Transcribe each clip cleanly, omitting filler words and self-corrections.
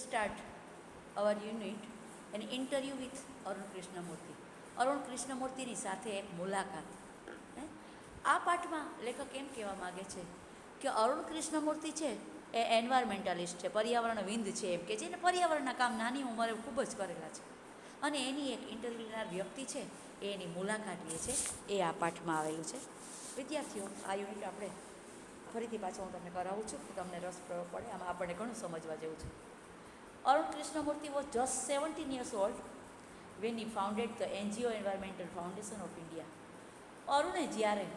start our unit an interview with Arun Krishnamurthy. Arun કૃષ્ણમૂર્તિની સાથે એક મુલાકાત. આ પાઠમાં લેખક એમ કહેવા માગે છે કે અરુણ કૃષ્ણમૂર્તિ છે એ એન્વાયરમેન્ટાલિસ્ટ છે, પર્યાવરણવિદ છે, એમ કે જેને પર્યાવરણના કામ નાની ઉંમરે ખૂબ જ કરેલા છે, અને એની એક ઇન્ટરવ્યૂ લેનાર વ્યક્તિ છે એ એની મુલાકાત લે છે. એ આ પાઠમાં આવેલું છે. વિદ્યાર્થીઓ, આ યુનિટ આપણે ફરીથી પાછું હું તમને કરાવું છું કે તમને રસ પડે. આમાં આપણને ઘણું સમજવા જેવું છે. Arun Krishnamurthy was just 17 years old when he founded the NGO Environmental Foundation of India. અરુણે જ્યારે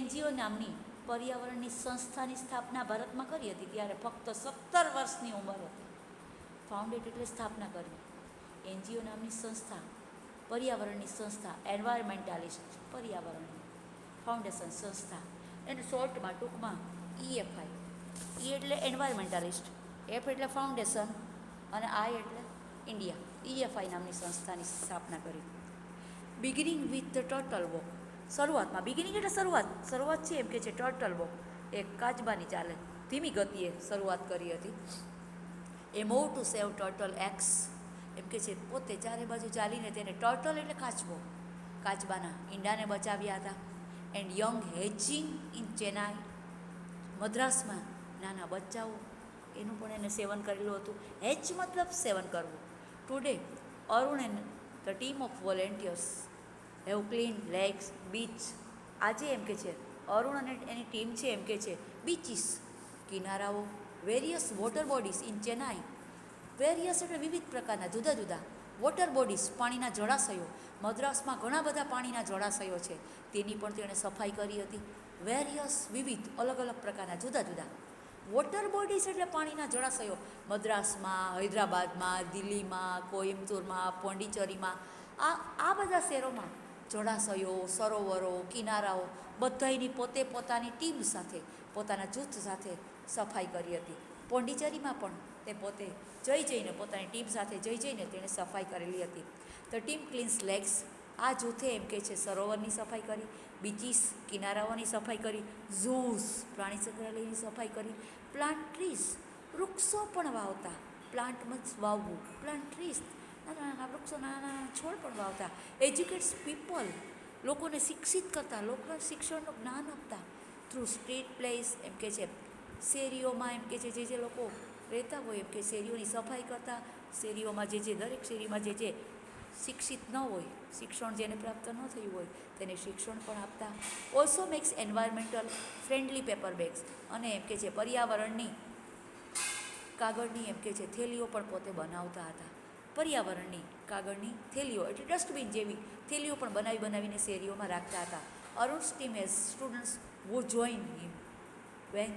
NGO નામની પર્યાવરણની સંસ્થાની સ્થાપના ભારતમાં કરી હતી ત્યારે ફક્ત 17 વર્ષની ઉંમર હતી. ફાઉન્ડેડ એટલે સ્થાપના કરવી. NGO નામની સંસ્થા, પર્યાવરણની સંસ્થા, એન્વાયરમેન્ટાલિસ્ટ, પર્યાવરણની ફાઉન્ડેશન સંસ્થા, એને શોર્ટમાં ટૂંકમાં EFI. E એટલે એન્વાયરમેન્ટાલિસ્ટ, F એટલે ફાઉન્ડેશન અને I એટલે ઇન્ડિયા. EFI નામની સંસ્થાની સ્થાપના કરી. Beginning with the turtle walk. શરૂઆતમાં, બિગિનિંગ એટલે શરૂઆત છે એમ કે છે ટર્ટલ વોક, એ કાચબાની ચાલે ધીમી ગતિએ શરૂઆત કરી હતી. A move to save turtle eggs, એમ કે છે પોતે ચારે બાજુ ચાલીને તેને, ટર્ટલ એટલે કાચબો, કાચબાના ઈંડાને બચાવ્યા હતા. And young hatching in Chennai, મદ્રાસમાં નાના બચ્ચાઓ, એનું પણ એને સેવન કરેલું હતું. હેચ મતલબ સેવન કરવું. Today Arun and the team of volunteers have clean lakes, beach. આજે એમ કે છે અરુણ અને એની ટીમ છે એમ કે છે બીચીસ, કિનારાઓ, various water bodies in Chennai. Various એટલે વિવિધ પ્રકારના જુદા જુદા, વોટર બોડીઝ પાણીના જળાશયો, મદ્રાસમાં ઘણા બધા પાણીના જળાશયો છે, તેની પણ તેણે સફાઈ કરી હતી. વેરિયસ વિવિધ, અલગ અલગ પ્રકારના જુદા જુદા વોટર બોડીઝ એટલે પાણીના જળાશયો. મદ્રાસમાં, હૈદરાબાદમાં, દિલ્હીમાં, કોઇમ્બતુરમાં, પોંડિચેરીમાં, આ બધા શહેરોમાં જળાશયો, સરોવરો, કિનારાઓ બધાની પોતે પોતાની ટીમ સાથે, પોતાના જૂથ સાથે સફાઈ કરી હતી. પોંડિચેરીમાં પણ તે પોતે જઈને પોતાની ટીમ સાથે જઈને તેણે સફાઈ કરેલી હતી. ધ ટીમ ક્લીન્સ લેક્સ, આ જૂથે એમ કે છે સરોવરની સફાઈ કરી, બીચીસ કિનારાઓની સફાઈ કરી, ઝૂસ પ્રાણી સંગ્રહાલયની સફાઈ કરી, પ્લાન્ટ ટ્રીઝ વૃક્ષો પણ વાવતા. પ્લાન્ટ મત વાવવું, પ્લાન્ટ ટ્રીઝ નાના નાના વૃક્ષો, નાના નાના છોડ પણ વાવતા. એજ્યુકેટ્સ પીપલ, લોકોને શિક્ષિત કરતા, લોકોને શિક્ષણનું જ્ઞાન આપતા. થ્રુ સ્ટ્રીટ પ્લેસ, એમ કે છે શેરીઓમાં, એમ કે છે જે લોકો રહેતા હોય એમ કે શેરીઓની સફાઈ કરતા. શેરીઓમાં દરેક શેરીમાં જે શિક્ષિત ન હોય, શિક્ષણ જેને પ્રાપ્ત ન થયું હોય તેને શિક્ષણ પણ આપતા. Also makes environmental friendly paper bags, અને એમ કે છે પર્યાવરણની કાગળની એમ કે છે થેલીઓ પણ પોતે બનાવતા હતા. પર્યાવરણની કાગળની થેલીઓ એટલે ડસ્ટબિન જેવી થેલીઓ પણ બનાવીને શેરીઓમાં રાખતા હતા. Arun's team as students who join him when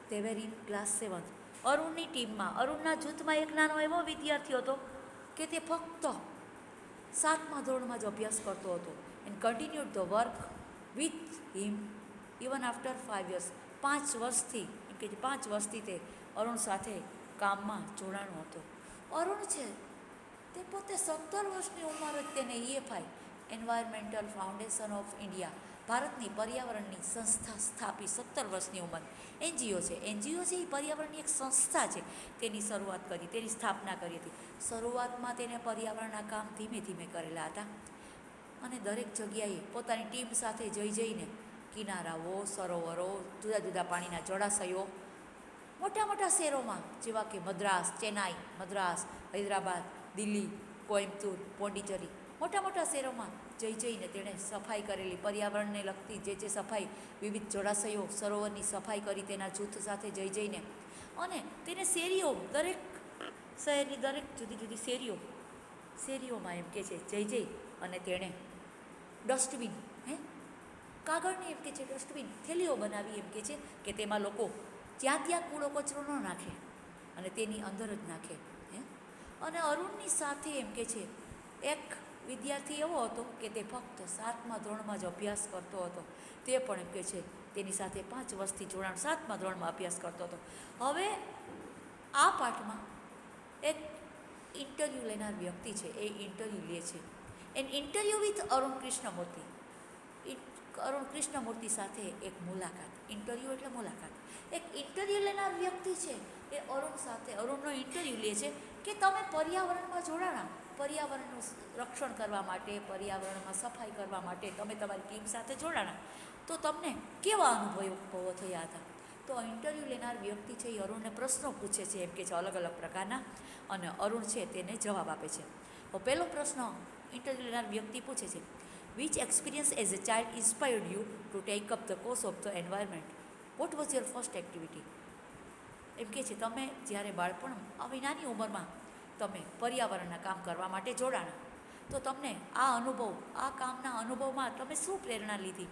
they were in class 7. અરુણની ટીમમાં, અરુણના જૂથમાં એક નાનો એવો વિદ્યાર્થી હતો કે તે ફક્ત 7મા ધોરણમાં જ અભ્યાસ કરતો હતો. And continued the work with him even after 5 years. 5 વર્ષથી એમ કે 5 વર્ષથી તે અરુણ સાથે કામમાં જોડાણો હતો. અરુણ છે તે પોતે 17 વર્ષની ઉંમર જ તેને EFI environmental foundation of India, ભારતની પર્યાવરણની સંસ્થા સ્થાપી. 17 વર્ષની ઉંમર. NGO છે એ પર્યાવરણની એક સંસ્થા છે, તેની શરૂઆત કરી, તેની સ્થાપના કરી હતી. શરૂઆતમાં તેને પર્યાવરણના કામ ધીમે ધીમે કરેલા હતા, અને દરેક જગ્યાએ પોતાની ટીમ સાથે જઈને કિનારાઓ, સરોવરો, જુદા જુદા પાણીના જળાશયો, મોટા મોટા શહેરોમાં જેવા કે ચેન્નાઈ, મદ્રાસ, હૈદરાબાદ, દિલ્હી, કોઇમ્બતુર, પોંડિચેરી, મોટા મોટા શહેરોમાં જઈને તેણે સફાઈ કરેલી. પર્યાવરણને લગતી જે સફાઈ, વિવિધ જળાશયો, સરોવરની સફાઈ કરી તેના જૂથ સાથે જઈને, અને તેને શેરીઓ, દરેક શહેરની દરેક જુદી જુદી શેરીઓમાં એમ કે છે જઈ અને તેણે ડસ્ટબિન, કાગળની એમ કે છે ડસ્ટબિન થેલીઓ બનાવી, એમ કે છે કે તેમાં લોકો જ્યાં ત્યાં કૂડો કચરો ન નાખે અને તેની અંદર જ નાખે. અને અરુણની સાથે એમ કે છે એક વિદ્યાર્થી એવો હતો કે તે ફક્ત 7મા ધોરણમાં જ અભ્યાસ કરતો હતો. તે પણ એમ કે છે તેની સાથે 5 વર્ષથી જોડાણ, 7મા ધોરણમાં અભ્યાસ કરતો હતો. હવે આ પાઠમાં એક ઇન્ટરવ્યૂ લેનાર વ્યક્તિ છે, એ ઇન્ટરવ્યૂ લે છે. An interview with Arun Krishnamurthy. Arun Krishnamurthy સાથે એક મુલાકાત. ઇન્ટરવ્યૂ એટલે મુલાકાત. એક ઇન્ટરવ્યૂ લેનાર વ્યક્તિ છે એ અરુણ સાથે અરુણનો ઇન્ટરવ્યૂ લે છે કે તમે પર્યાવરણમાં જોડાણા, પર્યાવરણનું રક્ષણ કરવા માટે, પર્યાવરણમાં સફાઈ કરવા માટે તમે તમારી ટીમ સાથે જોડાણા, તો તમને કેવા અનુભવો થયા હતા? તો ઇન્ટરવ્યૂ લેનાર વ્યક્તિ છે એ અરુણને પ્રશ્નો પૂછે છે, એમ કે છે અલગ અલગ પ્રકારના, અને અરુણ છે તેને જવાબ આપે છે. તો પહેલો પ્રશ્ન ઇન્ટરવ્યૂ લેનાર વ્યક્તિ પૂછે છે, which experience as a child inspired you to take up the cause of the environment? What was your first activity? એમ કે છે તમે જ્યારે બાળપણ આવી નાની ઉંમરમાં તમે પર્યાવરણના કામ કરવા માટે જોડાણા, તો તમને આ અનુભવ, આ કામના અનુભવમાં તમે શું પ્રેરણા લીધી?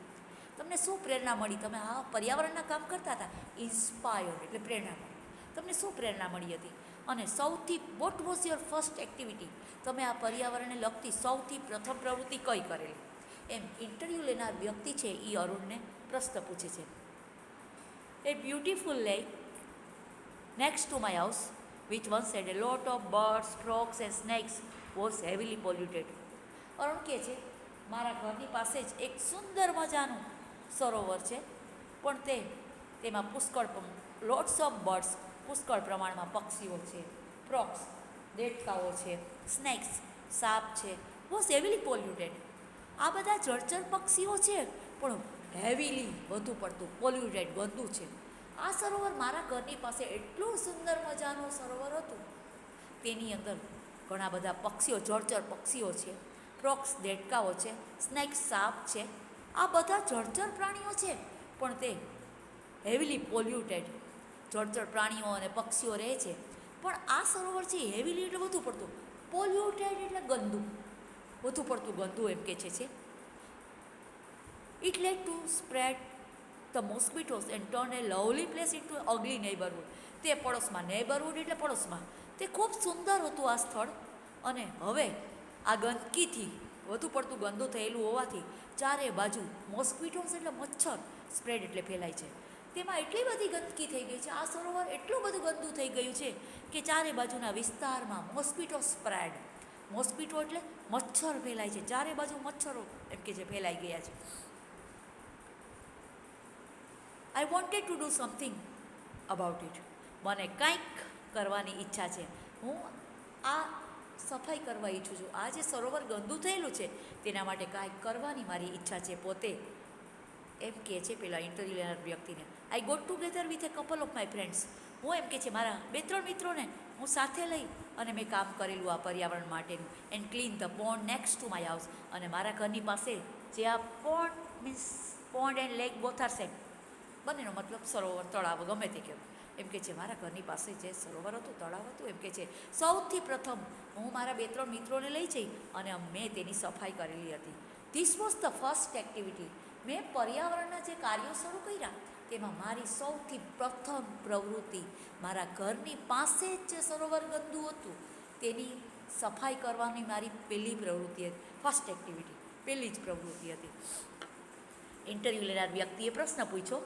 તમને શું પ્રેરણા મળી? તમે આ પર્યાવરણના કામ કરતા હતા, ઇન્સ્પાયર્ડ એટલે પ્રેરણા મળી, તમને શું પ્રેરણા મળી હતી? અને સૌથી vote was your first activity? તમે આ પર્યાવરણને લગતી સૌથી પ્રથમ પ્રવૃત્તિ કઈ કરેલી? એમ ઇન્ટરવ્યૂ લેનાર વ્યક્તિ છે એ અરુણને પ્રશ્ન પૂછે છે. A beautiful lake next to my house, which once had a lot of birds, frogs and snakes, was heavily polluted. Arun કહે છે મારા ઘરની પાસે જ એક સુંદર મજાનું સરોવર છે, પણ તેમાં લોટ્સ ઓફ બર્ડ્સ, પુષ્કળ પ્રમાણમાં પક્ષીઓ છે, ફ્રોગ્સ દેડકાઓ છે, સ્નેક્સ સાપ છે, વોઝ હેવીલી પોલ્યુટેડ. આ બધા જળચર પક્ષીઓ છે પણ હેવીલી વધુ પડતું પોલ્યુટેડ ગંદુ છે. આ સરોવર મારા ઘરની પાસે એટલું સુંદર મજાનું સરોવર હતું, તેની અંદર ઘણા બધા પક્ષીઓ, જળચર પક્ષીઓ છે, ફ્રોગ્સ દેડકાઓ છે, સ્નેક સાપ છે, આ બધા જળચર પ્રાણીઓ છે, પણ તે હેવીલી પોલ્યુટેડ જળચર પ્રાણીઓ અને પક્ષીઓ રહે છે. પણ આ સરોવર છે હેવીલી એટલે વધુ પડતું, પોલ્યુટેડ એટલે ગંદુ, વધુ પડતું ગંદુ, એમ કે છે. It lead two spread the mosquitoes and turn A lovely place into અગલી neighbourhood. તે પડોશમાં, નેબરહુડ એટલે પડોશમાં, તે ખૂબ સુંદર હતું આ સ્થળ, અને હવે આ ગંદકીથી વધુ પડતું ગંદુ થયેલું હોવાથી ચારે બાજુ મોસ્કિટોઝ એટલે મચ્છર, સ્પ્રેડ એટલે ફેલાય છે, તેમાં એટલી બધી ગંદકી થઈ ગઈ છે, આ સરોવર એટલું બધું ગંદુ થઈ ગયું છે કે ચારે બાજુના વિસ્તારમાં મોસ્કિટો સ્પ્રેડ, મોસ્કિટો એટલે મચ્છર ફેલાય છે, ચારે બાજુ મચ્છરો એમ કે જે ફેલાઈ ગયા છે. આઈ wanted to do something about it. મને કંઈક કરવાની ઈચ્છા છે, હું આ સફાઈ કરવા ઈચ્છું છું, આ જે સરોવર ગંદુ થયેલું છે તેના માટે કાંઈક કરવાની મારી ઈચ્છા છે પોતે, એમ કહે છે પેલા ઇન્ટરવ્યૂ લેનાર વ્યક્તિને. I got together with a couple of my friends. હું એમ કે છે મારા 2-3 મિત્રોને હું સાથે લઈ અને મેં કામ કરેલું આ પર્યાવરણ માટેનું. And clean the pond next to my house. અને મારા ઘરની પાસે જે આ pond means pond and lake both are same, બંનેનો મતલબ સરોવર, તળાવ, ગમે તે કહેવાય. એમ કે છે મારા ઘરની પાસે જે સરોવર હતું, તળાવ હતું, એમ કે છે સૌથી પ્રથમ હું મારા 2-3 મિત્રોને લઈ જઈ અને મેં તેની સફાઈ કરેલી હતી. This was the first activity. મેં પર્યાવરણના જે કાર્યો શરૂ કર્યા તેમાં મારી સૌથી પ્રથમ પ્રવૃત્તિ મારા ઘરની પાસે જ જે સરોવર ગંદુ હતું તેની સફાઈ કરવાની મારી પહેલી પ્રવૃત્તિ હતી, ફર્સ્ટ એક્ટિવિટી, પહેલી જ પ્રવૃત્તિ હતી. ઇન્ટરવ્યૂ લેનાર વ્યક્તિએ પ્રશ્ન પૂછ્યો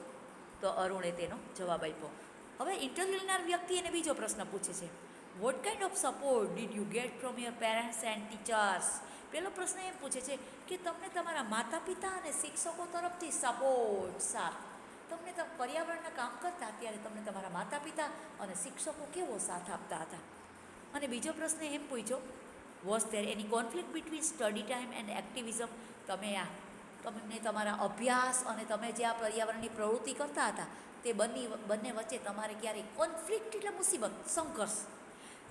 તો અરુણે તેનો જવાબ આપ્યો. હવે ઇન્ટરવ્યૂ લેનાર વ્યક્તિ એને બીજો પ્રશ્ન પૂછે છે, what kind of support did you get from your parents and teachers? પહેલો પ્રશ્ન એમ પૂછે છે કે તમને તમારા માતા પિતા અને શિક્ષકો તરફથી સપોર્ટ, સાથ, તમને પર્યાવરણના કામ કરતા ત્યારે તમને તમારા માતા પિતા અને શિક્ષકો કેવો સાથ આપતા હતા? અને બીજો પ્રશ્ન એમ પૂછ્યો, was there any conflict between study time and activism? તમને તમારા અભ્યાસ અને તમે જે આ પર્યાવરણની પ્રવૃત્તિ કરતા હતા તે બંને વચ્ચે તમારે ક્યારેય કોન્ફ્લિક્ટ એટલે મુસીબત, સંઘર્ષ,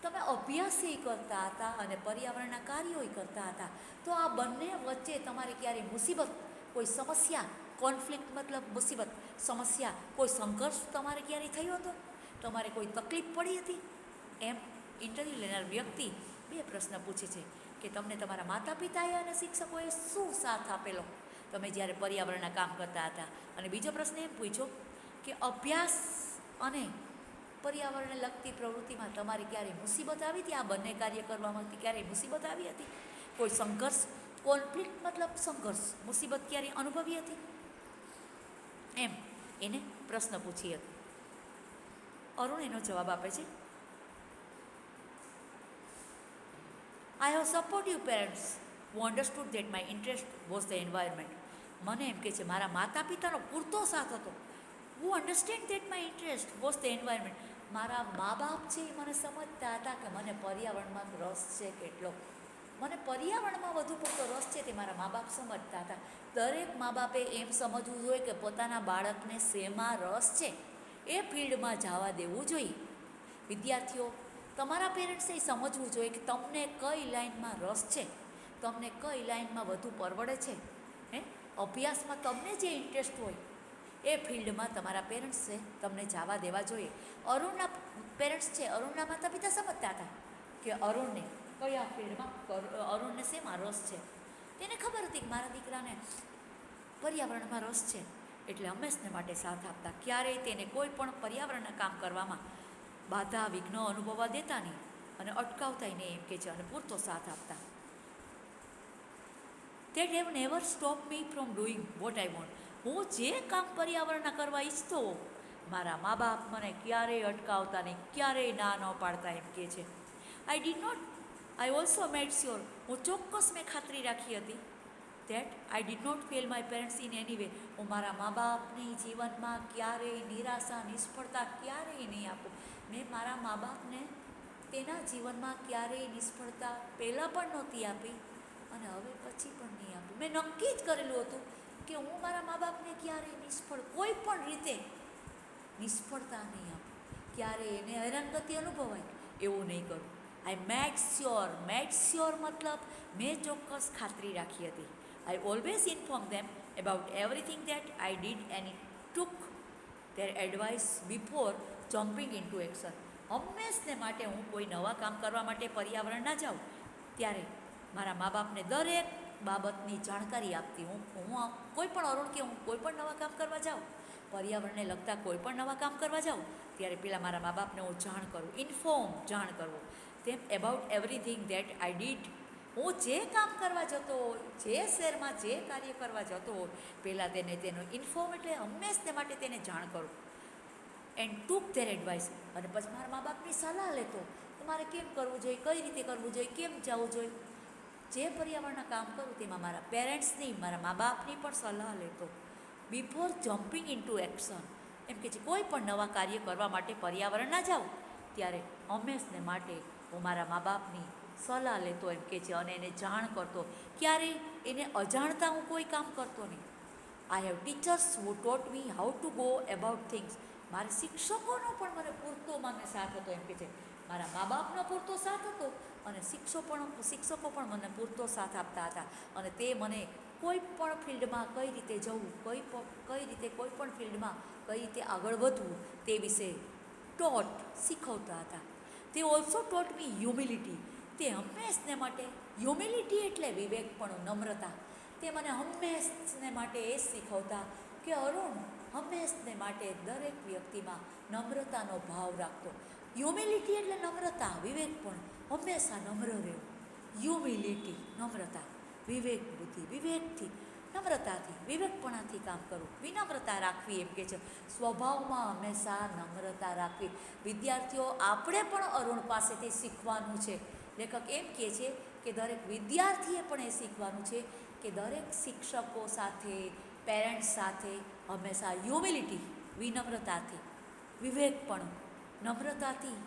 તમે અભ્યાસય કરતા હતા અને પર્યાવરણના કાર્યોય કરતા હતા, તો આ બંને વચ્ચે તમારે ક્યારેય મુસીબત, કોઈ સમસ્યા, કોન્ફ્લિક્ટ મતલબ મુસીબત, સમસ્યા, કોઈ સંઘર્ષ તમારે ક્યારેય થયો હતો? તમારે કોઈ તકલીફ પડી હતી? એમ ઇન્ટરવ્યૂ લેનાર વ્યક્તિ 2 પ્રશ્ન પૂછે છે કે તમને તમારા માતા પિતાએ અને શિક્ષકોએ શું સાથ આપેલો તમે જ્યારે પર્યાવરણના કામ કરતા હતા? અને બીજો પ્રશ્ન એમ પૂછ્યો કે અભ્યાસ અને પર્યાવરણને લગતી પ્રવૃત્તિમાં તમારે ક્યારેય મુસીબત આવી હતી? આ બંને કાર્ય કરવામાં ક્યારેય મુસીબત આવી હતી? કોઈ સંઘર્ષ, કોન્ફ્લિક્ટ મતલબ સંઘર્ષ, મુસીબત ક્યારેય અનુભવી હતી? એમ એને પ્રશ્ન પૂછી હતી. અરુણ એનો જવાબ આપે છે, I have supportive parents who understood that my interest was the environment. મને એમ કે છે મારા માતા પિતાનો પૂરતો સાથ હતો. Who understand that my interest was the environment. મારા મા બાપ છે એ મને સમજતા હતા કે મને પર્યાવરણમાં રસ છે કેટલો, મને પર્યાવરણમાં વધુ પડતો રસ છે તે મારા મા બાપ સમજતા હતા. દરેક મા બાપે એમ સમજવું જોઈએ કે પોતાના બાળકને શેમાં રસ છે એ ફિલ્ડમાં જવા દેવું જોઈએ. વિદ્યાર્થીઓ, તમારા પેરેન્ટ્સે સમજવું જોઈએ કે તમને કઈ લાઈનમાં રસ છે, તમને કઈ લાઈનમાં વધુ પરવડે છે. અભ્યાસમાં તમને જે ઇન્ટરેસ્ટ હોય એ ફિલ્ડમાં તમારા પેરેન્ટ્સે તમને જવા દેવા જોઈએ. અરુણના પેરેન્ટ્સ છે, અરુણના માતા પિતા સમજતા હતા કે અરુણને કયા ફિલ્ડમાં, અરુણને શેમાં રસ છે. તેને ખબર હતી કે મારા દીકરાને પર્યાવરણમાં રસ છે, એટલે હંમેશને માટે સાથ આપતા. ક્યારેય તેને કોઈ પણ પર્યાવરણના કામ કરવામાં બાધા વિઘ્ન અનુભવવા દેતા નહીં અને અટકાવતાય નહીં એમ કે છે, અને પૂરતો સાથ આપતા. That have never stopped me from doing what I want. હું જે કામ પર્યાવરણના કરવા ઈચ્છતો હોઉં, મારા મા બાપ મને ક્યારેય અટકાવતા નહીં, ક્યારેય ના ન પાડતા એમ કે છે. આઈ ઓલ્સો મેડ શ્યોર, હું ચોક્કસ મેં ખાતરી રાખી હતી that I did not fail my parents in any way. હું મારા મા બાપની જીવનમાં ક્યારેય નિરાશા, નિષ્ફળતા ક્યારેય નહીં આપું. મેં મારા મા બાપને તેના જીવનમાં ક્યારેય નિષ્ફળતા પહેલાં પણ નહોતી આપી અને હવે પછી પણ નહીં આપું. મેં નક્કી જ કરેલું હતું કે હું મારા મા બાપને ક્યારેય નિષ્ફળ, કોઈ પણ રીતે નિષ્ફળતા નહીં આપું, ક્યારેય એને હેરાનગતિ અનુભવાય એવું નહીં કરું. આઈ મેડ શ્યોર મતલબ મેં ચોક્કસ ખાતરી રાખી હતી. I always informed them about everything that I did and took their advice before jumping into action. હંમેશને માટે હું કોઈ નવા કામ કરવા માટે પર્યાવરણ ના જાઉં ત્યારે મારા મા બાપને દરેક બાબતની જાણકારી આપતી. હું કોઈ પણ અરુણ કે હું કોઈ પણ નવા કામ કરવા જાઉં, પર્યાવરણને લગતા કોઈ પણ નવા કામ કરવા જાઉં ત્યારે પહેલાં મારા મા બાપને હું જાણ કરું, જાણ કરવું તેમ about everything that I did. હું જે કામ કરવા જતો હોય, જે શહેરમાં જે કાર્ય કરવા જતો હોય, પહેલાં તેનો ઇન્ફોર્મ એટલે હંમેશને માટે તેને જાણ કરું. એન્ડ ટૂક ધેર એડવાઇસ, અને પછી મારા મા બાપની સલાહ લેતો તો મારે કેમ કરવું જોઈએ, કઈ રીતે કરવું જોઈએ, કેમ જવું જોઈએ. જે પર્યાવરણના કામ કરું તેમાં મારા પેરેન્ટ્સની, મારા મા બાપની પણ સલાહ લેતો બિફોર જમ્પિંગ ઇન્ટુ એક્શન. એમ કે છે કોઈ પણ નવા કાર્ય કરવા માટે પર્યાવરણ ના જાઉં ત્યારે હંમેશને માટે હું મારા મા બાપની સલાહ લેતો એમ કે છે, અને એને જાણ કરતો. ક્યારેય એને અજાણતા હું કોઈ કામ કરતો નહીં. I have teachers who taught me how to go about things. મારા શિક્ષકોનો પણ મને પૂરતો મને સાથ હતો એમ કે છે. મારા મા બાપનો પૂરતો સાથ હતો અને શિક્ષકો પણ મને પૂરતો સાથ આપતા હતા. અને તે મને કોઈ પણ ફિલ્ડમાં કઈ રીતે જવું, કઈ રીતે કોઈ પણ ફિલ્ડમાં કઈ રીતે આગળ વધવું તે વિશે શીખવતા હતા. તે ઓલ્સો ટોટ મી હ્યુમિલિટી. તે હંમેશને માટે, હ્યુમિલિટી એટલે વિવેકપણું, નમ્રતા. તે મને હંમેશને માટે એ શીખવતા કે અરુણ, હંમેશને માટે દરેક વ્યક્તિમાં નમ્રતાનો ભાવ રાખતો. હ્યુમિલિટી એટલે નમ્રતા, વિવેકપણું, હંમેશા નમ્ર રહેવું. હ્યુમિલિટી, નમ્રતા, વિવેક બુદ્ધિ, વિવેકથી, નમ્રતાથી, વિવેકપણાથી કામ કરવું, વિનમ્રતા રાખવી એમ કે છે. સ્વભાવમાં હંમેશા નમ્રતા રાખવી. વિદ્યાર્થીઓ, આપણે પણ અરુણ પાસેથી શીખવાનું છે. લેખક એમ કહે છે કે દરેક વિદ્યાર્થીએ પણ એ શીખવાનું છે કે દરેક શિક્ષકો સાથે, પેરેન્ટ્સ સાથે હંમેશા હ્યુમિલિટી, વિનમ્રતાથી, વિવેકપણું, નમ્રતાથી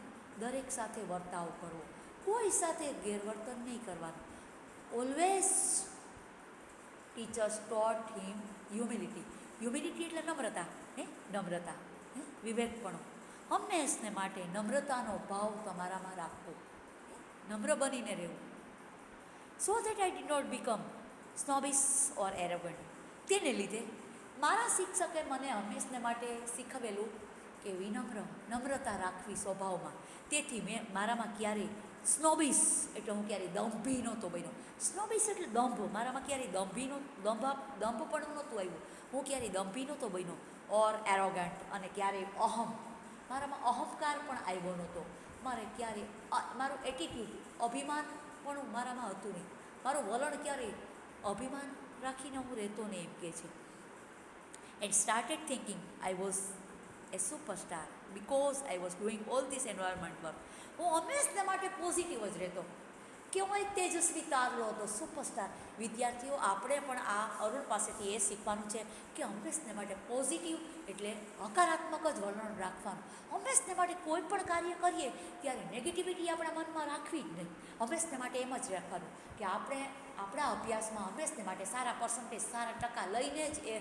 દરેક સાથે વર્તાવ કરવો. કોઈ સાથે ગેરવર્તન નહીં કરવાનું. ઓલવેઝ ટીચર્સ ટોટ હિમ હ્યુમિલિટી. હ્યુમિલિટી એટલે નમ્રતા, નમ્રતા, વિવેકપણું. હંમેશને માટે નમ્રતાનો ભાવ તમારામાં રાખવો, નમ્ર બનીને રહેવું. So that I did not become snobbish or arrogant. તેને લીધે મારા શિક્ષકે મને હંમેશને માટે શીખવેલું કે નમ્રતા રાખવી સ્વભાવમાં. તેથી મેં મારામાં ક્યારેય સ્નોબિશ એટલે હું ક્યારેય દંભી નહોતો બન્યો. સ્નોબિશ એટલે દંભ. મારામાં ક્યારેય દંભ પણ નહોતું આવ્યું. હું ક્યારેય દંભી નહોતો બન્યો. ઓર એરોગન્ટ, અને ક્યારેય મારામાં અહંકાર પણ આવ્યો નહોતો. મારે ક્યારેય મારું એટીટ્યૂડ, અભિમાન પણ મારામાં હતું નહીં. મારું વલણ ક્યારેય અભિમાન રાખીને હું રહેતો નહીં એમ કે છે. And started thinking I was A superstar because I was doing all this environment work. હું હંમેશને માટે પોઝિટિવ જ રહેતો. કેવો એક તેજસ્વી તારલો હતો, સુપરસ્ટાર. વિદ્યાર્થીઓ, આપણે પણ આ અરુણ પાસેથી એ શીખવાનું છે કે હંમેશને માટે પોઝિટિવ એટલે હકારાત્મક જ વલણ રાખવાનું. હંમેશને માટે કોઈ પણ કાર્ય કરીએ ત્યારે નેગેટિવિટી આપણા મનમાં રાખવી જ નહીં. હંમેશને માટે એમ જ રાખવાનું કે આપણે આપણા અભ્યાસમાં હંમેશને માટે સારા પર્સન્ટેજ, સારા ટકા લઈને જ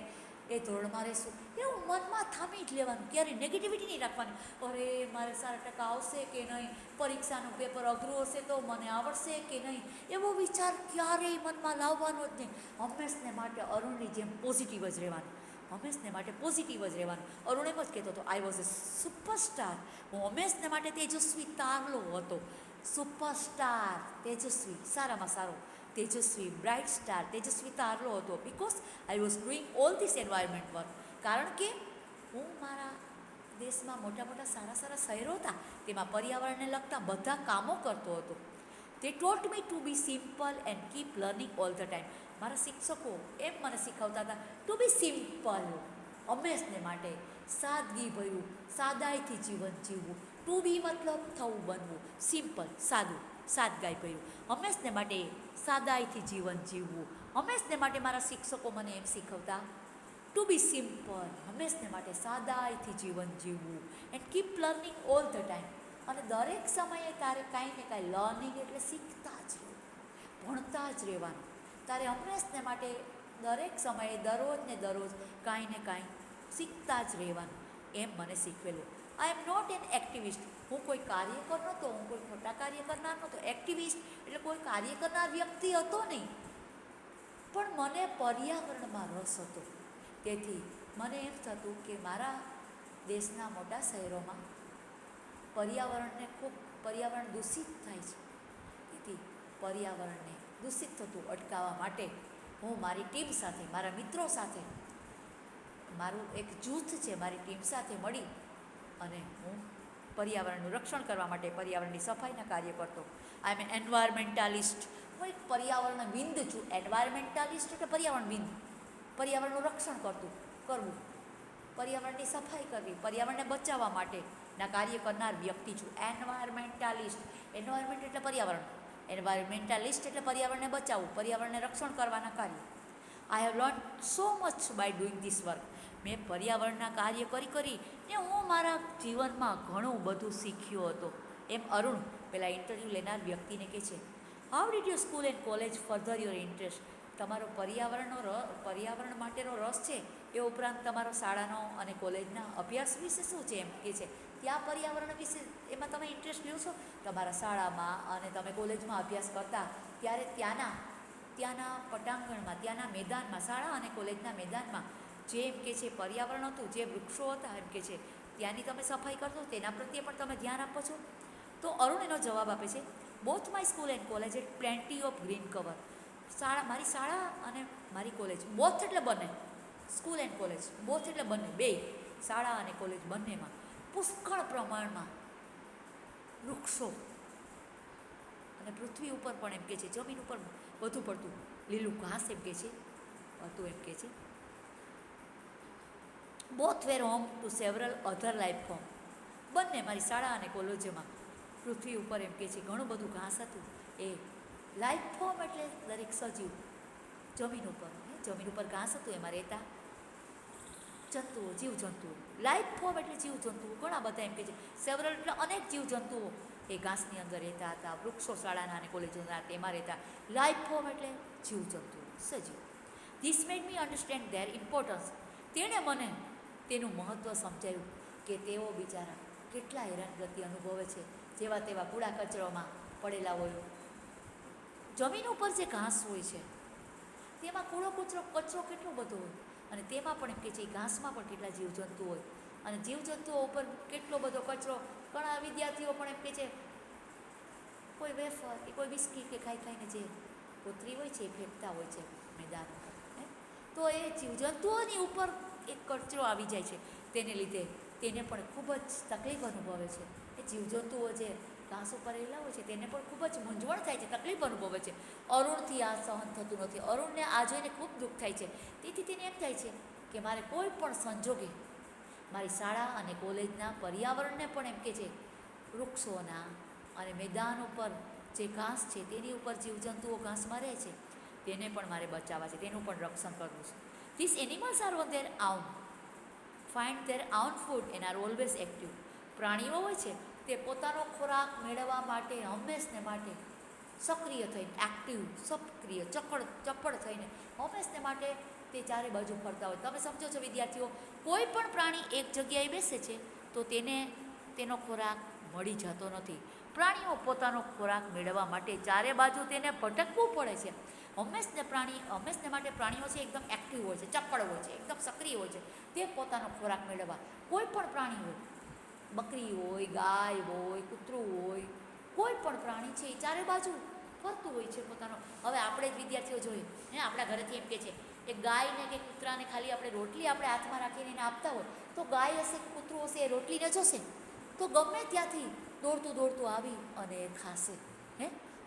એ ધોરણમાં રહીશું, એવું મનમાં થામી જ લેવાનું. ક્યારેય નેગેટિવિટી નહીં રાખવાની. અરે મારે સારા ટકા આવશે કે નહીં, પરીક્ષાનું પેપર અઘરું હશે તો મને આવડશે કે નહીં, એવો વિચાર ક્યારેય મનમાં લાવવાનો જ નહીં. હંમેશને માટે અરુણની જેમ પોઝિટિવ જ રહેવાનું. હંમેશને માટે પોઝિટિવ જ રહેવાનું. અરુણ એમ જ કહેતો હતો, આઈ વોઝ એ સુપરસ્ટાર. હું હંમેશને માટે તેજસ્વી તારલો હતો. સુપરસ્ટાર, તેજસ્વી, સારામાં સારો, તેજસ્વી, બ્રાઇટ સ્ટાર, તેજસ્વી તારલો હતો. Because I was doing all this environment work. કારણ કે હું મારા દેશમાં મોટા મોટા સારા સારા શહેરો હતા, તેમાં પર્યાવરણને લગતા બધા કામો કરતો હતો. તે taught me to be simple and keep learning all the time. મારા શિક્ષકો એમ મને શીખવતા હતા ટુ બી સિમ્પલ, હંમેશને માટે સાદગી ભર્યું, સાદાઈથી જીવન જીવવું. ટુ બી મતલબ થવું, બનવું. સિમ્પલ, સાદું, સાદગાઈ ભર્યું, હંમેશને માટે સાદાઈથી જીવન જીવવું. હંમેશને માટે મારા શિક્ષકો મને એમ શીખવતા ટુ બી સિમ્પલ, હંમેશને માટે સાદાઈથી જીવન જીવવું and keep learning all the time. અને દરેક સમયે તારે કાંઈ ને કાંઈ લર્નિંગ એટલે શીખતા જ રહેવું, ભણતા જ રહેવાનું. તારે હંમેશને માટે દરેક સમયે દરરોજ ને દરરોજ કાંઈ ને કાંઈ શીખતા જ રહેવાનું, એમ મને શીખવેલું. આઈ એમ નોટ એન એક્ટિવિસ્ટ. હું કોઈ કાર્યકર નહોતો, હું કોઈ ખોટા કાર્ય કરનાર નહોતો. એક્ટિવિસ્ટ એટલે કોઈ કાર્ય કરનાર વ્યક્તિ હતો નહીં, પણ મને પર્યાવરણમાં રસ હતો. તેથી મને એમ થતું કે મારા દેશના મોટા શહેરોમાં પર્યાવરણ દૂષિત થાય છે. તેથી પર્યાવરણને દૂષિત થતું અટકાવવા માટે હું મારી ટીમ સાથે, મારા મિત્રો સાથે, મારું એક જૂથ છે, મારી ટીમ સાથે મળી અને હું પર્યાવરણનું રક્ષણ કરવા માટે પર્યાવરણની સફાઈના કાર્ય કરતો. આઈ એમ એન્વાયરમેન્ટાલિસ્ટ. હું એક પર્યાવરણવિદ છું. એન્વાયરમેન્ટાલિસ્ટ એટલે પર્યાવરણવિદ. પર્યાવરણનું રક્ષણ કરવું, પર્યાવરણની સફાઈ કરવી, પર્યાવરણને બચાવવા માટેના કાર્ય કરનાર વ્યક્તિ છું. એન્વાયરમેન્ટાલિસ્ટ. એન્વાયરમેન્ટ એટલે પર્યાવરણ, એન્વાયરમેન્ટાલિસ્ટ એટલે પર્યાવરણને બચાવવું, પર્યાવરણને રક્ષણ કરવાના કાર્ય. I have learn so much bye doing this work. મેં પર્યાવરણના કાર્ય કરીને હું મારા જીવનમાં ઘણું બધું શીખ્યો હતો. એમ અરુણ પેલા ઇન્ટરવ્યૂ લેનાર વ્યક્તિને કહે છે, how did your school and college further your interest. તમારો પર્યાવરણ માટેનો રસ છે, એ ઉપરાંત તમારો શાળાનો અને કોલેજના અભ્યાસ વિશે શું છે, એમ કહે છે. ત્યાં પર્યાવરણ વિશે એમાં તમે ઇન્ટરેસ્ટ લ્યો છો. તમારા શાળામાં અને તમે કોલેજમાં અભ્યાસ કરતા ત્યારે ત્યાંના પટાંગણમાં, ત્યાંના મેદાનમાં, શાળા અને કોલેજના મેદાનમાં જે એમ કે છે પર્યાવરણ હતું, જે વૃક્ષો હતા, એમ કે છે ત્યાંની તમે સફાઈ કરશો, તેના પ્રત્યે પણ તમે ધ્યાન આપો છો. તો અરુણ એનો જવાબ આપે છે, both my school and college at plenty of green cover. મારી શાળા અને મારી કોલેજ, બોથ એટલે બંને, સ્કૂલ એન્ડ કોલેજ, બોથ એટલે બંને, બે, શાળા અને કોલેજ બંનેમાં પુષ્કળ પ્રમાણમાં વૃક્ષો, અને પૃથ્વી ઉપર પણ એમ કે છે, જમીન ઉપર વધુ પડતું લીલું ઘાસ એમ કે છે હતું, એમ કે છે. Both were home to several other life form. બંને મારી શાળા અને કોલેજોમાં પૃથ્વી ઉપર એમ કે છે ઘણું બધું ઘાસ હતું. એ લાઈફ ફોર્મ એટલે દરેક સજીવ, જમીન ઉપર ઘાસ હતું, એમાં રહેતા જંતુઓ, જીવજંતુઓ. લાઈફ ફોર્મ એટલે જીવજંતુઓ ઘણા બધા એમ કે છે. સેવરલ એટલે અનેક જીવજંતુઓ એ ઘાસની અંદર રહેતા હતા. વૃક્ષો શાળાના અને કોલેજોના તેમાં રહેતા. લાઈફ ફોર્મ એટલે જીવજંતુઓ, સજીવ. This made me understand there importance. તેણે મને તેનું મહત્ત્વ સમજાયું કે તેઓ બિચારા કેટલા હેરાનગતિ અનુભવે છે, જેવા તેવા કૂડા કચરામાં પડેલા હોય. જમીન ઉપર જે ઘાસ હોય છે તેમાં કૂડો કચરો કેટલો બધો હોય, અને તેમાં પણ એમ કે છે ઘાસમાં પણ કેટલા જીવજંતુ હોય, અને જીવજંતુઓ ઉપર કેટલો બધો કચરો. ઘણા વિદ્યાર્થીઓ પણ એમ કે છે કોઈ વેફર કે કોઈ બિસ્કીટ કે ખાઈને જે કોથળી હોય છે એ ફેંકતા હોય છે મેદાન ઉપર. તો એ જીવજંતુઓની ઉપર એક કચરો આવી જાય છે, તેને લીધે તેને પણ ખૂબ જ તકલીફ અનુભવે છે. એ જીવજંતુઓ જે ઘાસ ઉપર રહેલા હોય છે તેને પણ ખૂબ જ મૂંઝવણ થાય છે, તકલીફ અનુભવે છે. અરુણથી આ સહન થતું નથી. અરુણને આ જોઈને ખૂબ દુઃખ થાય છે. તેથી તેને એમ થાય છે કે મારે કોઈ પણ સંજોગે મારી શાળા અને કોલેજના પર્યાવરણને પણ એમ કે છે વૃક્ષોના, અને મેદાન ઉપર જે ઘાસ છે તેની ઉપર જીવજંતુઓ ઘાસમાં રહે છે તેને પણ મારે બચાવવા છે, તેનું પણ રક્ષણ કરવું છે. This animals are on there own find there own food and are always active. પ્રાણીઓ હોય છે તે પોતાનો ખોરાક મેળવવા માટે હંમેશને માટે સક્રિય થઈને, એક્ટિવ, સક્રિય, ચપળ થઈને હંમેશને માટે તે ચારે બાજુ ફરતા હોય. તમે સમજો છો વિદ્યાર્થીઓ, કોઈ પણ પ્રાણી એક જગ્યાએ બેસે છે તો તેને તેનો ખોરાક મળી જતો નથી. પ્રાણીઓ પોતાનો ખોરાક મેળવવા માટે ચારે બાજુ તેને ભટકવું પડે છે. હંમેશને માટે પ્રાણીઓ છે એકદમ એક્ટિવ હોય છે, ચપળ હોય છે, એકદમ સક્રિય હોય છે તે પોતાનો ખોરાક મેળવવા. કોઈ પણ પ્રાણી હોય, બકરી હોય, ગાય હોય, કૂતરું હોય, કોઈ પણ પ્રાણી છે એ ચારે બાજુ ફરતું હોય છે પોતાનો. હવે આપણે જ વિદ્યાર્થીઓ જોઈએ, આપણા ઘરેથી એમ કે છે કે ગાયને કે કૂતરાને ખાલી આપણે રોટલી આપણે હાથમાં રાખીને એને આપતા હોય તો ગાય હશે, કૂતરું હશે, એ રોટલીને જોશે તો ગમે ત્યાંથી દોડતું આવી અને ખાશે.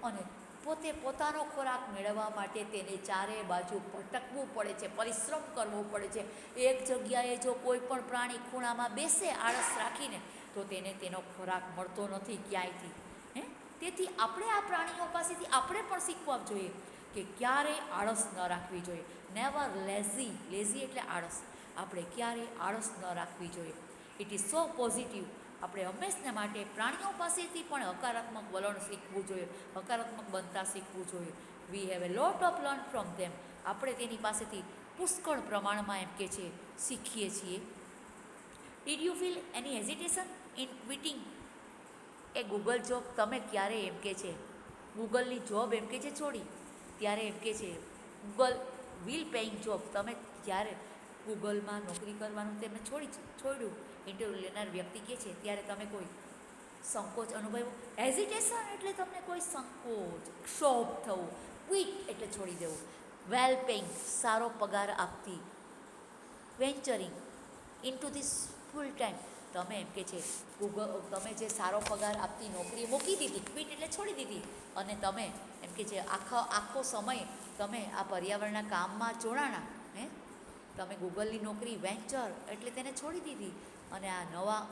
અને પોતે પોતાનો ખોરાક મેળવવા માટે તેને ચારે બાજુ ભટકવું પડે છે, પરિશ્રમ કરવો પડે છે. એક જગ્યાએ જો કોઈ પણ પ્રાણી ખૂણામાં બેસે આળસ રાખીને તો તેને તેનો ખોરાક મળતો નથી ક્યાંયથી. તેથી આપણે આ પ્રાણીઓ પાસેથી આપણે પણ શીખવા જોઈએ કે ક્યારેય આળસ ન રાખવી જોઈએ. નેવર લેઝી એટલે આળસ. આપણે ક્યારેય આળસ ન રાખવી જોઈએ. It is so positive. આપણે હંમેશને માટે પ્રાણીઓ પાસેથી પણ હકારાત્મક વલણ શીખવું જોઈએ, હકારાત્મક બનતા શીખવું જોઈએ. We have a lot of learn from them. આપણે તેની પાસેથી પુષ્કળ પ્રમાણમાં એમ કે છે શીખીએ છીએ. Did you feel any hesitation in ક્વિટિંગ A Google job? તમે ક્યારે એમ કે છે ગૂગલની જોબ એમ કે છે છોડી, ત્યારે એમ કે છે ગૂગલ વિલ પેઇંગ જોબ, તમે જ્યારે ગૂગલમાં નોકરી કરવાનું તેમને છોડ્યું, ઇન્ટરવ્યૂ લેનાર વ્યક્તિ કહે છે ત્યારે તમે કોઈ સંકોચ અનુભવ્યો? હેઝિટેશન એટલે તમને કોઈ સંકોચ, ક્ષોભ થવું. ક્વિટ એટલે છોડી દેવું. વેલ પેઇંગ સારો પગાર આપતી. Venturing into this full time, તમે એમ કે છે તમે જે સારો પગાર આપતી નોકરી મૂકી દીધી, ક્વિટ એટલે છોડી દીધી, અને તમે એમ કે છે આખો સમય તમે આ પર્યાવરણના કામમાં જોડાણા. તમે ગૂગલની નોકરી વેન્ચર એટલે તેને છોડી દીધી અને આ નવા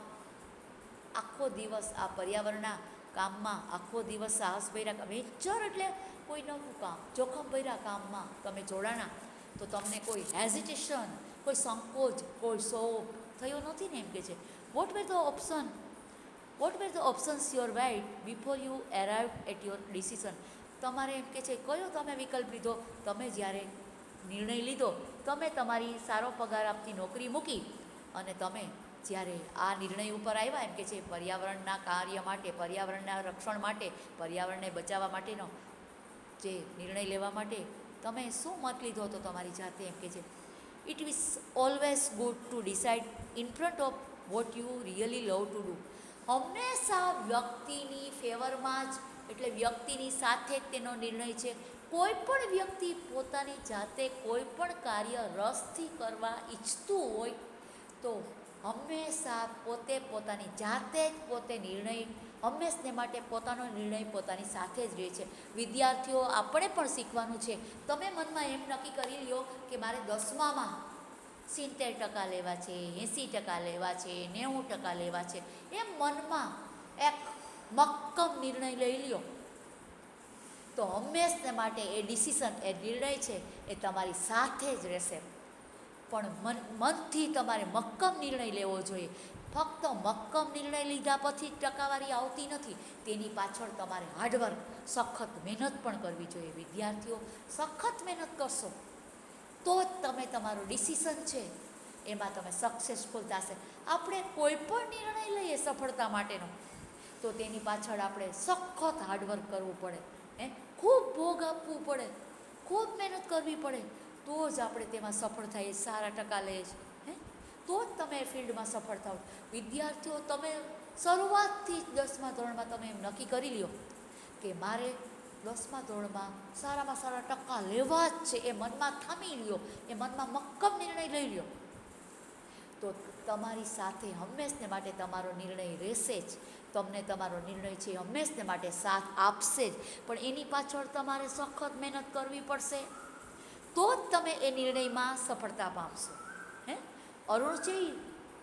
આખો દિવસ આ પર્યાવરણના કામમાં આખો દિવસ સાહસભર્યા વેન્ચર એટલે કોઈ નવું કામ, જોખમભર્યા કામમાં તમે જોડાણા. તો તમને કોઈ હેઝિટેશન, કોઈ સંકોચ, કોઈ શોક થયો નથી ને? એમ કે છે what were the options your right before you arrive at your decision. તમારે એમ કે છે કયો તમે વિકલ્પ લીધો? તમે જ્યારે નિર્ણય લીધો, તમે તમારી સારો પગાર આપતી નોકરી મૂકી અને તમે જ્યારે આ નિર્ણય ઉપર આવ્યા, એમ કે છે પર્યાવરણના કાર્ય માટે, પર્યાવરણના રક્ષણ માટે, પર્યાવરણને બચાવવા માટેનો જે નિર્ણય લેવા માટે તમે શું મત લીધો હતો તમારી જાતે? એમ કે છે it is always good to decide in front of what you really love to do. હંમેશા વ્યક્તિની ફેવરમાં જ, એટલે વ્યક્તિની સાથે જ તેનો નિર્ણય છે. કોઈ પણ વ્યક્તિ પોતાની જાતે કોઈ પણ કાર્ય રસથી કરવા ઈચ્છતું હોય તો હંમેશા પોતાની જાતે જ પોતે નિર્ણય હંમેશને માટે પોતાનો નિર્ણય પોતાની સાથે જ રહે છે. વિદ્યાર્થીઓ, આપણે પણ શીખવાનું છે. તમે મનમાં એમ નક્કી કરી લ્યો કે મારે 10માં 70% લેવા છે, 80% લેવા છે, 90% લેવા છે, એમ મનમાં એક મક્કમ નિર્ણય લઈ લ્યો તો હંમેશને માટે એ ડિસિઝન, એ નિર્ણય છે એ તમારી સાથે જ રહેશે. પણ મનથી તમારે મક્કમ નિર્ણય લેવો જોઈએ. ફક્ત મક્કમ નિર્ણય લીધા પછી ટકાવારી આવતી નથી, તેની પાછળ તમારે હાર્ડવર્ક, સખત મહેનત પણ કરવી જોઈએ. વિદ્યાર્થીઓ, સખત મહેનત કરશો તો જ તમે તમારો ડિસિઝન છે એમાં તમે સક્સેસફુલ થશે. આપણે કોઈ પણ નિર્ણય લઈએ સફળતા માટેનો તો તેની પાછળ આપણે સખત હાર્ડવર્ક કરવું પડે, ખૂબ ભોગ આપવું પડે, ખૂબ મહેનત કરવી પડે, તો જ આપણે તેમાં સફળ થઈએ, સારા ટકા લઈએ છીએ, તો જ તમે એ ફિલ્ડમાં સફળ થાઓ. વિદ્યાર્થીઓ, તમે શરૂઆતથી જ 10મા ધોરણમાં તમે એમ નક્કી કરી લ્યો કે મારે 10મા ધોરણમાં સારામાં સારા ટકા લેવા જ છે, એ મનમાં થામી લ્યો, એ મનમાં મક્કમ નિર્ણય લઈ લ્યો તો તમારી સાથે હંમેશને માટે તમારો નિર્ણય રહેશે જ. તમને તમારો નિર્ણય છે હંમેશને માટે સાથ આપશે જ, પણ એની પાછળ તમારે સખત મહેનત કરવી પડશે તો જ તમે એ નિર્ણયમાં સફળતા પામશો. અરુણ છે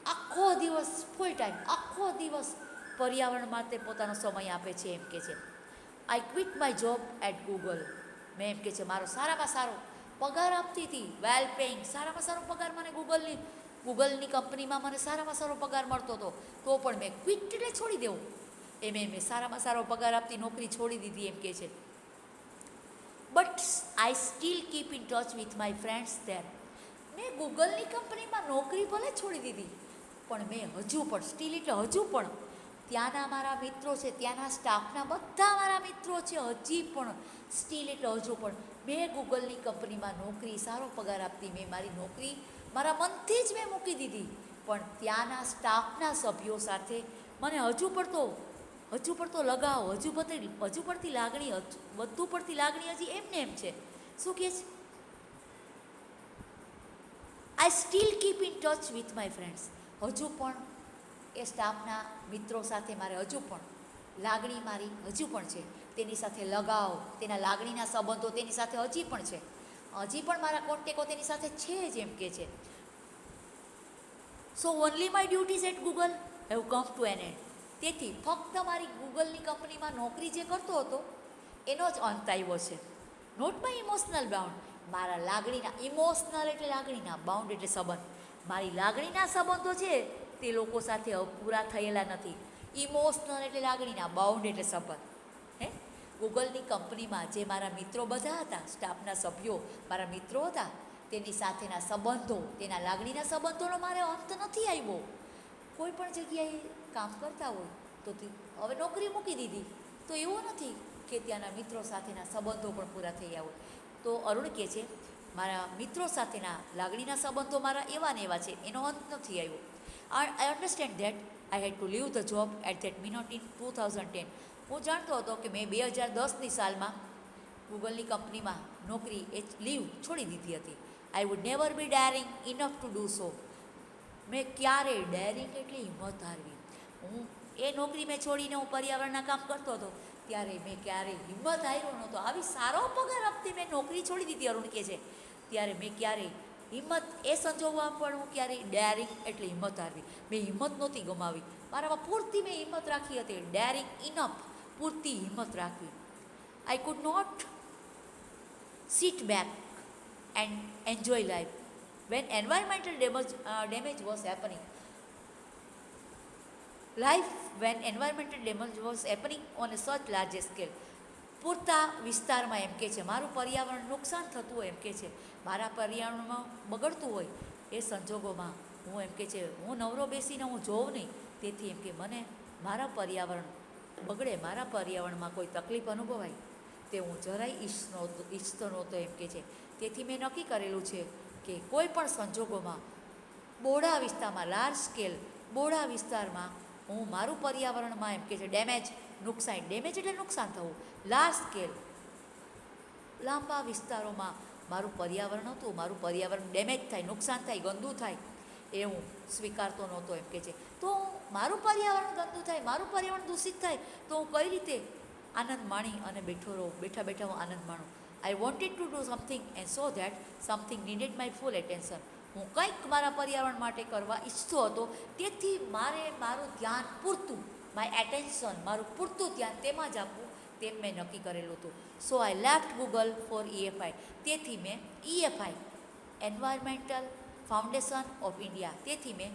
આખો દિવસ ફૂલ ટાઈમ, આખો દિવસ પર્યાવરણ માટે પોતાનો સમય આપે છે એમ કે છે. I quit my job at Google. મેં એમ કે છે મારો સારામાં સારો પગાર આપતી હતી, વેલ પેઇંગ, સારામાં સારો પગાર મને ગૂગલની કંપનીમાં મને સારામાં સારો પગાર મળતો હતો, તો પણ મેં ક્વિટ એટલે છોડી દેવું, મેં સારામાં સારો પગાર આપતી નોકરી છોડી દીધી એમ કે છે. But I still keep in touch with my friends there. મેં ગૂગલની કંપનીમાં નોકરી ભલે છોડી દીધી, પણ મેં હજુ પણ, સ્ટીલ એટલે હજુ પણ, ત્યાંના મારા મિત્રો છે, ત્યાંના સ્ટાફના બધા મારા મિત્રો છે, હજી પણ સ્ટીલ એટલે હજુ પણ મેં ગૂગલની કંપનીમાં નોકરી, સારો પગાર આપતી, મેં મારી નોકરી મારા મનથી જ મેં મૂકી દીધી, પણ ત્યાંના સ્ટાફના સભ્યો સાથે મને હજુ પડતો લગાવ, હજુ પડતી લાગણી, વધુ પડતી લાગણી હજી એમને એમ છે. શું કહે છે? I still keep in touch with my friends. હજુ પણ એ સ્ટાફના મિત્રો સાથે મારે હજુ પણ લાગણી મારી હજુ પણ છે, તેની સાથે લગાવ, તેના લાગણીના સંબંધો તેની સાથે હજી પણ છે, હજી પણ મારા કોન્ટેકો તેની સાથે છે જ એમ કે છે. So only my duties at Google have come to an end. તેથી ફક્ત મારી ગૂગલની કંપનીમાં નોકરી જે કરતો હતો એનો જ અંત આવ્યો છે. Not my emotional bound. મારા લાગણીના, ઇમોશનલ એટલે લાગણીના, બાઉન્ડ એટલે સંબંધ, મારી લાગણીના સંબંધો છે તે લોકો સાથે પૂરા થયેલા નથી. ઇમોશનલ એટલે લાગણીના, બાઉન્ડ એટલે સંબંધ. ગૂગલની કંપનીમાં જે મારા મિત્રો બધા હતા, સ્ટાફના સભ્યો મારા મિત્રો હતા, તેની સાથેના સંબંધો, તેના લાગણીના સંબંધોનો મારે અંત નથી આવ્યો. કોઈ પણ જગ્યાએ કામ કરતા હોય તો હવે નોકરી મૂકી દીધી તો એવું નથી કે ત્યાંના મિત્રો સાથેના સંબંધો પણ પૂરા થઈ ગયા હોય. તો અરુણ કહે છે મારા મિત્રો સાથેના લાગણીના સંબંધો મારા એવા ને એવા છે, એનો અંત નથી આવ્યો. I understand that I had to leave the job at that minute in 2010. હું જાણતો હતો કે મેં 2010ની સાલમાં ગૂગલની કંપનીમાં નોકરી લીવ છોડી દીધી હતી. I would never be daring enough to do so. મેં ક્યારેય, ડેરિંગ એટલે હિંમત હારવી, હું એ નોકરી મેં છોડીને હું પર્યાવરણના કામ કરતો હતો ત્યારે મેં ક્યારેય હિંમત હાર્યો નહોતો. આવી સારો પગાર આપતી મેં નોકરી છોડી દીધી, અરુણ કહે છે, ત્યારે મેં ક્યારેય હિંમત, એ સંજોગોમાં પણ હું ક્યારેય, ડેરિંગ એટલે હિંમત હારવી, મેં હિંમત નહોતી ગમાવી, મારામાં પૂરતી મેં હિંમત રાખી હતી. ડેરિંગ ઇનફ, પૂરતી હિંમત રાખવી. I could not sit back and enjoy life when environmental damage was happening. Life when environmental damage was happening on a such large scale. પૂરતા વિસ્તારમાં એમ કે છે મારું પર્યાવરણ નુકસાન થતું હોય, એમ કે છે મારા પર્યાવરણમાં બગડતું હોય, એ સંજોગોમાં હું એમ કે છે હું નવરો બેસીને હું જોઉં નહીં. તેથી એમ કે મને મારા પર્યાવરણ બગડે, મારા પર્યાવરણમાં કોઈ તકલીફ અનુભવાય તે હું જરાય ઈચ્છતો નહોતો એમ કે છે. તેથી મેં નક્કી કરેલું છે કે કોઈ પણ સંજોગોમાં બોડા વિસ્તારમાં, લાર્જ સ્કેલ બોડા વિસ્તારમાં હું મારું પર્યાવરણમાં એમ કે છે નુકસાન, ડેમેજ એટલે નુકસાન થવું, લાર્જ સ્કેલ લાંબા વિસ્તારોમાં મારું પર્યાવરણ હતું, મારું પર્યાવરણ ડેમેજ થાય, નુકસાન થાય, ગંદુ થાય, એ હું સ્વીકારતો નહોતો એમ કે છે. તો મારું પર્યાવરણ ગંદુ થાય, મારું પર્યાવરણ દૂષિત થાય તો હું કઈ રીતે આનંદ માણી અને બેઠા બેઠા હું આનંદ માણું. I wanted to do something and so that something needed my full attention. હું કંઈક મારા પર્યાવરણ માટે કરવા ઈચ્છતો હતો, તેથી મારે મારું ધ્યાન પૂરતું, માય એટેન્શન, મારું પૂરતું ધ્યાન તેમાં જ આપવું, તેમ મેં નક્કી કરેલું હતું. So I left Google for EFI. તેથી મેં EFI, environmental foundation of India, તેથી મેં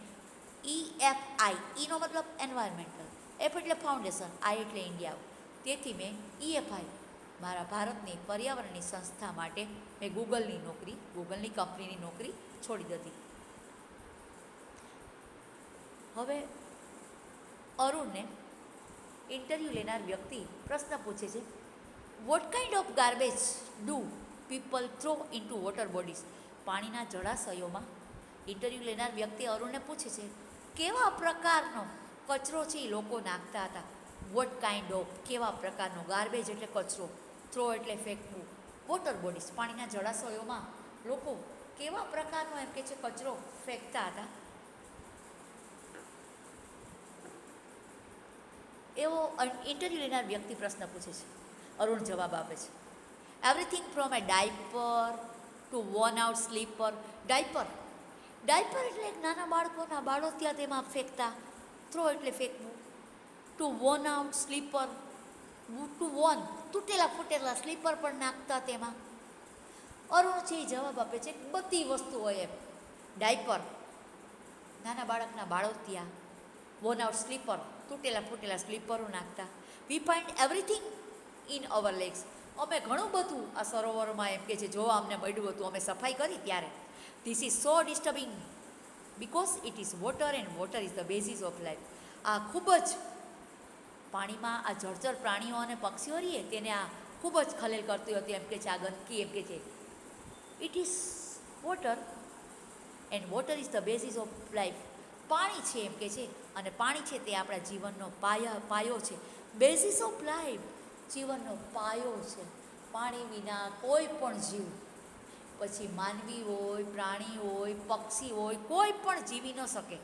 EFI, ઈનો મતલબ એન્વાયરમેન્ટલ, એફ એટલે ફાઉન્ડેશન, આઈ એટલે ઇન્ડિયા, તેથી મેં EFI, મારા ભારતની પર્યાવરણની સંસ્થા માટે મેં ગૂગલની કંપનીની નોકરી છોડી દીધી. હવે અરુણને ઇન્ટરવ્યૂ લેનાર વ્યક્તિ પ્રશ્ન પૂછે છે, what kind of garbage do people throw into water bodies. પાણીના જળાશયોમાં ઇન્ટરવ્યૂ લેનાર વ્યક્તિ અરુણને પૂછે છે કેવા પ્રકારનો કચરો છે એ લોકો નાખતા હતા. વોટ કાઇન્ડ ઓફ, કેવા પ્રકારનો, ગાર્બેજ એટલે કચરો, થ્રો એટલે ફેંકવું, વોટર બોડીઝ પાણીના જળાશયોમાં લોકો કેવા પ્રકારનો એમ કે છે કચરો ફેંકતા હતા. એવો ઇન્ટરવ્યૂ લેનાર વ્યક્તિ પ્રશ્ન પૂછે છે. અરુણ જવાબ આપે છે, everything from a diaper to worn out slipper. Diaper એટલે નાના બાળકોના બાળોતિયા તેમાં ફેંકતા, થ્રો એટલે ફેંકવું, to worn out slipper, to worn તૂટેલા ફૂટેલા સ્લીપર પણ નાખતા તેમાં. અરુણ છે એ જવાબ આપે છે બધી વસ્તુ હોય એમ. ડાયપર, નાના બાળકના બાળોતિયા, વોન આઉટ સ્લીપર, તૂટેલા ફૂટેલા સ્લીપરો નાખતા. વી find everything in our legs. અમે ઘણું બધું આ સરોવરમાં એમ કે છે જોવા અમને મળ્યું હતું, અમે સફાઈ કરી ત્યારે. This is so disturbing because it is water and water is the basis of life. આ ખૂબ જ પાણીમાં આ જળચર પ્રાણીઓ અને પક્ષીઓ રહીએ તેને આ ખૂબ જ ખલેલ કરતી હતી એમ કે છે. આ ગંદકી એમ કે છે it is water and water is the basis of life. પાણી છે એમ કે છે અને પાણી છે તે આપણા જીવનનો પાયો છે. બેઝિસ ઓફ લાઈફ, જીવનનો પાયો છે. પાણી વિના કોઈ પણ જીવ, પછી માનવી હોય, પ્રાણી હોય, પક્ષી હોય, કોઈ પણ જીવી ન શકે.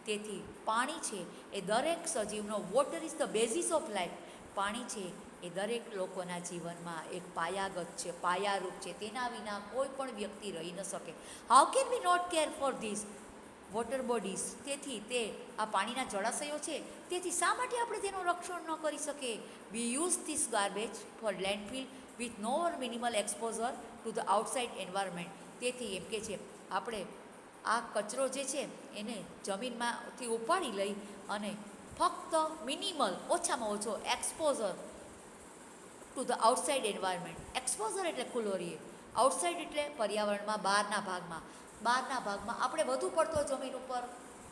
તેથી પાણી છે એ દરેક સજીવનો, water is the basis of life. પાણી છે એ દરેક લોકોના જીવનમાં એક પાયાગત છે, પાયારૂપ છે. તેના વિના કોઈ પણ વ્યક્તિ રહી ન શકે. How can we not care for this water bodies? તેથી તે આ પાણીના જળાશયો છે, તેથી શા માટે આપણે તેનું રક્ષણ ન કરી શકીએ? We use this garbage for landfill with no or minimal exposure to the outside environment. તેથી એમ કે છે આપણે આ કચરો જે છે એને જમીનમાંથી ઉપાડી લઈ અને ફક્ત મિનિમલ, ઓછામાં ઓછો exposure to the outside environment. Exposure એટલે ખુલ્લો રહીએ, આઉટસાઇડ એટલે પર્યાવરણમાં બહારના ભાગમાં આપણે વધુ પડતો જમીન ઉપર,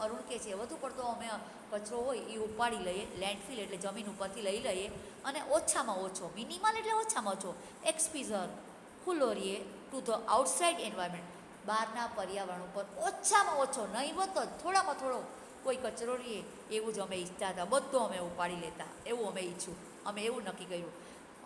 અરુણ કે છે વધુ પડતો અમે કચરો હોય એ ઉપાડી લઈએ. લેન્ડફિલ એટલે જમીન ઉપરથી લઈ લઈએ અને ઓછામાં ઓછો, મિનિમલ એટલે ઓછામાં ઓછો, એક્સપોઝર ખુલ્લો રહીએ ટુ ધ આઉટસાઇડ એન્વાયરમેન્ટ, બહારના પર્યાવરણ ઉપર ઓછામાં ઓછો, નહીંવત જ થોડામાં થોડો કોઈ કચરો રહીએ એવું જ અમે ઈચ્છતા હતા. બધો અમે ઉપાડી લેતા એવું અમે ઈચ્છું. અમે એવું નક્કી કર્યું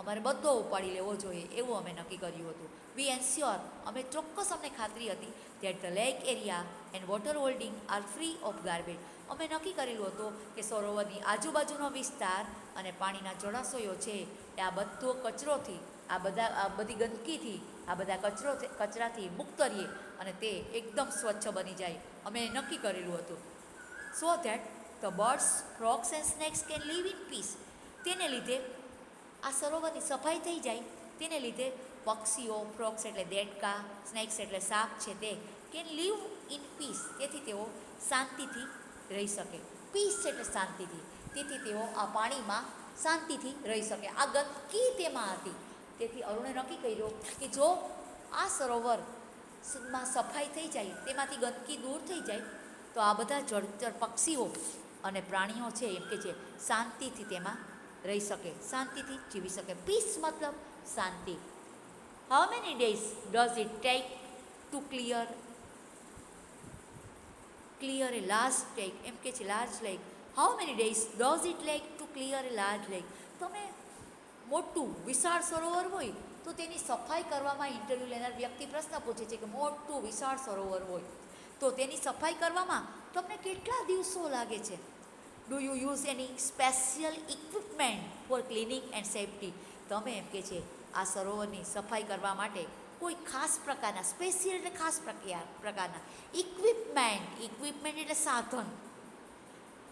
અમારે બધો ઉપાડી લેવો જોઈએ એવું અમે નક્કી કર્યું હતું. વી એન્શ્યોર, અમે ચોક્કસ, અમને ખાતરી હતી that the lake area and water holding R free of garbage. અમે નક્કી કરેલું હતું કે સરોવરની આજુબાજુનો વિસ્તાર અને પાણીના જળાશયો છે એ આ બધો કચરોથી, આ બધી ગંદકીથી, આ બધા કચરાથી મુક્ત રહીએ અને તે એકદમ સ્વચ્છ બની જાય. અમે નક્કી કરેલું હતું. So that the birds, frogs and snakes can live in peace. તેને લીધે આ સરોવરની સફાઈ થઈ જાય, તેને લીધે પક્ષીઓ, ફ્રોગ્સ એટલે દેડકા, સ્નેક્સ એટલે સાપ છે તે કેન લીવ ઇન પીસ. તેથી તેઓ શાંતિથી રહી શકે. પીસ એટલે શાંતિથી. તેથી તેઓ આ પાણીમાં શાંતિથી રહી શકે. આ ગંદકી તેમાં હતી. તેથી અરુણે નક્કી કર્યું કે જો આ સરોવરમાં સફાઈ થઈ જાય, તેમાંથી ગંદકી દૂર થઈ જાય, તો આ બધા જળચર પક્ષીઓ અને પ્રાણીઓ છે એમ કે છે શાંતિથી તેમાં રહી શકે, શાંતિથી જીવી શકે. પીસ મતલબ શાંતિ. How many days does it take to clear a large lake? એમ કે છે large lake. How many days does it lake to clear a large lake? તમે મોટું વિશાળ સરોવર હોય તો તેની સફાઈ કરવામાં, ઇન્ટરવ્યૂ લેનાર વ્યક્તિ પ્રશ્ન પૂછે છે કે મોટું વિશાળ સરોવર હોય તો તેની સફાઈ કરવામાં તમને કેટલા દિવસો લાગે છે? Do you use any special equipment for cleaning and safety? તમે એમ કે છે આ સરોવરની સફાઈ કરવા માટે કોઈ ખાસ પ્રકારના, સ્પેશિયલ એટલે ખાસ પ્રકારના ઇક્વિપમેન્ટ એટલે સાધન,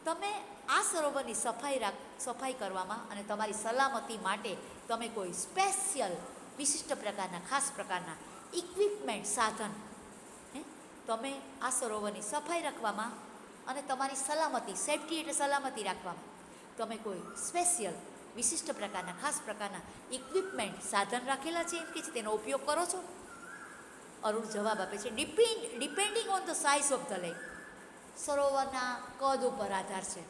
તમે આ સરોવરની સફાઈ કરવામાં અને તમારી સલામતી માટે તમે કોઈ સ્પેશિયલ, વિશિષ્ટ પ્રકારના, ખાસ પ્રકારના ઇક્વિપમેન્ટ, સાધન તમે આ સરોવરની સફાઈ રાખવામાં અને તમારી સલામતી, સેફ્ટી એટલે સલામતી રાખવામાં તમે કોઈ સ્પેશિયલ, વિશિષ્ટ પ્રકારના, ખાસ પ્રકારના ઇક્વિપમેન્ટ, સાધન રાખેલા છે એમ કે છે તેનો ઉપયોગ કરો છો? અરુણ જવાબ આપે છે depending on the size of the lake. સરોવરના કદ ઉપર આધાર છે.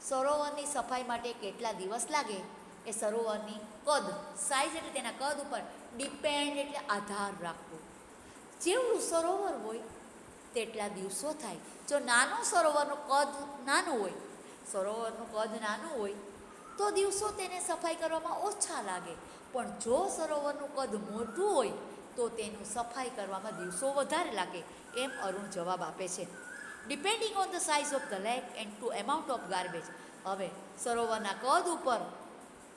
સરોવરની સફાઈ માટે કેટલા દિવસ લાગે એ સરોવરની કદ, સાઇઝ એટલે તેના કદ ઉપર, ડિપેન્ડ એટલે આધાર રાખવો. જેવડું સરોવર હોય તેટલા દિવસો થાય. જો નાનું સરોવરનું કદ નાનું હોય તો દિવસો તેને સફાઈ કરવામાં ઓછા લાગે. પણ જો સરોવરનું કદ મોટું હોય તો તેનું સફાઈ કરવામાં દિવસો વધારે લાગે. એમ અરુણ જવાબ આપે છે. Depending on the size of the lake and to amount of garbage. હવે સરોવરના કદ ઉપર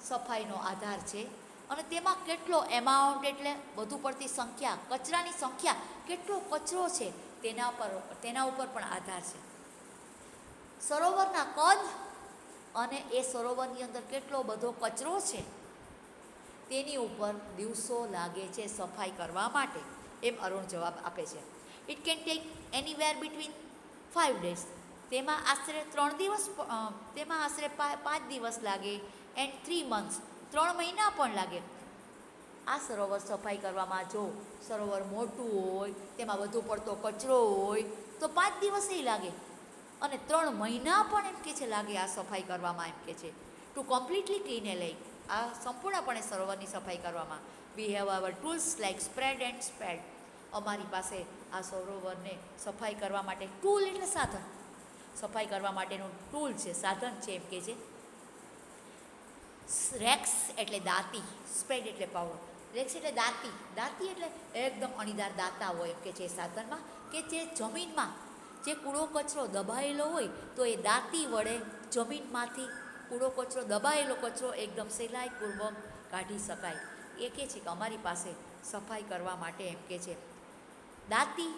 સફાઈનો આધાર છે અને તેમાં કેટલો એમાઉન્ટ એટલે વધુ પડતી સંખ્યા, કચરાની સંખ્યા, કેટલો કચરો છે તેના ઉપર પણ આધાર છે. સરોવરના કદ અને એ સરોવરની અંદર કેટલો બધો કચરો છે તેની ઉપર દિવસો લાગે છે સફાઈ કરવા માટે, એમ અરુણ જવાબ આપે છે. It can take anywhere between 5 days. તેમાં આશરે 3 દિવસ, તેમાં આશરે 5 દિવસ લાગે, એન્ડ 3 months, 3 મહિના પણ લાગે. આ સરોવર સફાઈ કરવામાં જો સરોવર મોટું હોય, તેમાં વધુ પડતો કચરો હોય તો 5 દિવસે લાગે, અને 3 મહિના પણ એમ કે છે લાગે આ સફાઈ કરવામાં, એમ કે છે. To completely clean a lake, આ સંપૂર્ણપણે સરોવરની સફાઈ કરવામાં. We have our tools like spread and spade. અમારી પાસે આ સરોવરને સફાઈ કરવા માટે, ટૂલ એટલે સાધન, સફાઈ કરવા માટેનું ટૂલ છે, સાધન છે, એમ કે છે. રેક્સ એટલે દાંતી, સ્પેડ એટલે પાવડો. રેક્સ એટલે દાંતી, દાંતી એટલે એકદમ અણીદાર દાંતા હોય, એમ કે છે સાધનમાં, કે જે જમીનમાં જે કૂડો કચરો દબાયેલો હોય તો એ દાંતી વડે જમીનમાંથી કૂડો કચરો, દબાયેલો કચરો એકદમ સહેલાઈપૂર્વક કાઢી શકાય. એ કહે છે કે અમારી પાસે સફાઈ કરવા માટે, એમ કે છે, દાંતી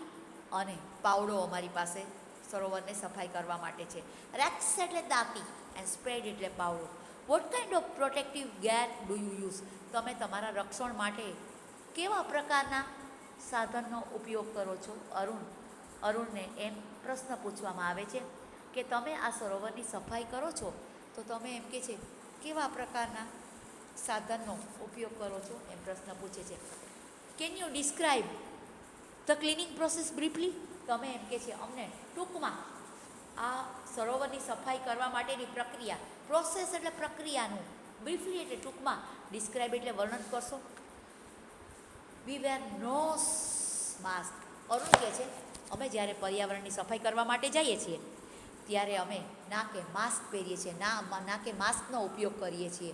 અને પાવડો અમારી પાસે સરોવરને સફાઈ કરવા માટે છે. રેક્સ એટલે દાંતી એન્ડ સ્પ્રેડ એટલે પાવડો. What kind of protective gear do you use? તમે તમારા રક્ષણ માટે કેવા પ્રકારના સાધનનો ઉપયોગ કરો છો? અરુણને એમ પ્રશ્ન પૂછવામાં આવે છે કે તમે આ સરોવરની સફાઈ કરો છો તો તમે, એમ કે છે, કેવા પ્રકારના સાધનનો ઉપયોગ કરો છો, એમ પ્રશ્ન પૂછે છે. Can you describe the cleaning process briefly? તમે, એમ કે છે, અમને ટૂંકમાં આ સરોવરની સફાઈ કરવા માટેની પ્રક્રિયા, પ્રોસેસ એટલે પ્રક્રિયાનું, બ્રીફલી એટલે ટૂંકમાં, ડિસ્ક્રાઇબ એટલે વર્ણન કરશો. વી વેર નો માસ્ક. અરુણ કહે છે, અમે જ્યારે પર્યાવરણની સફાઈ કરવા માટે જઈએ છીએ ત્યારે અમે નાકે માસ્ક પહેરીએ છીએ, નાકે માસ્કનો ઉપયોગ કરીએ છીએ.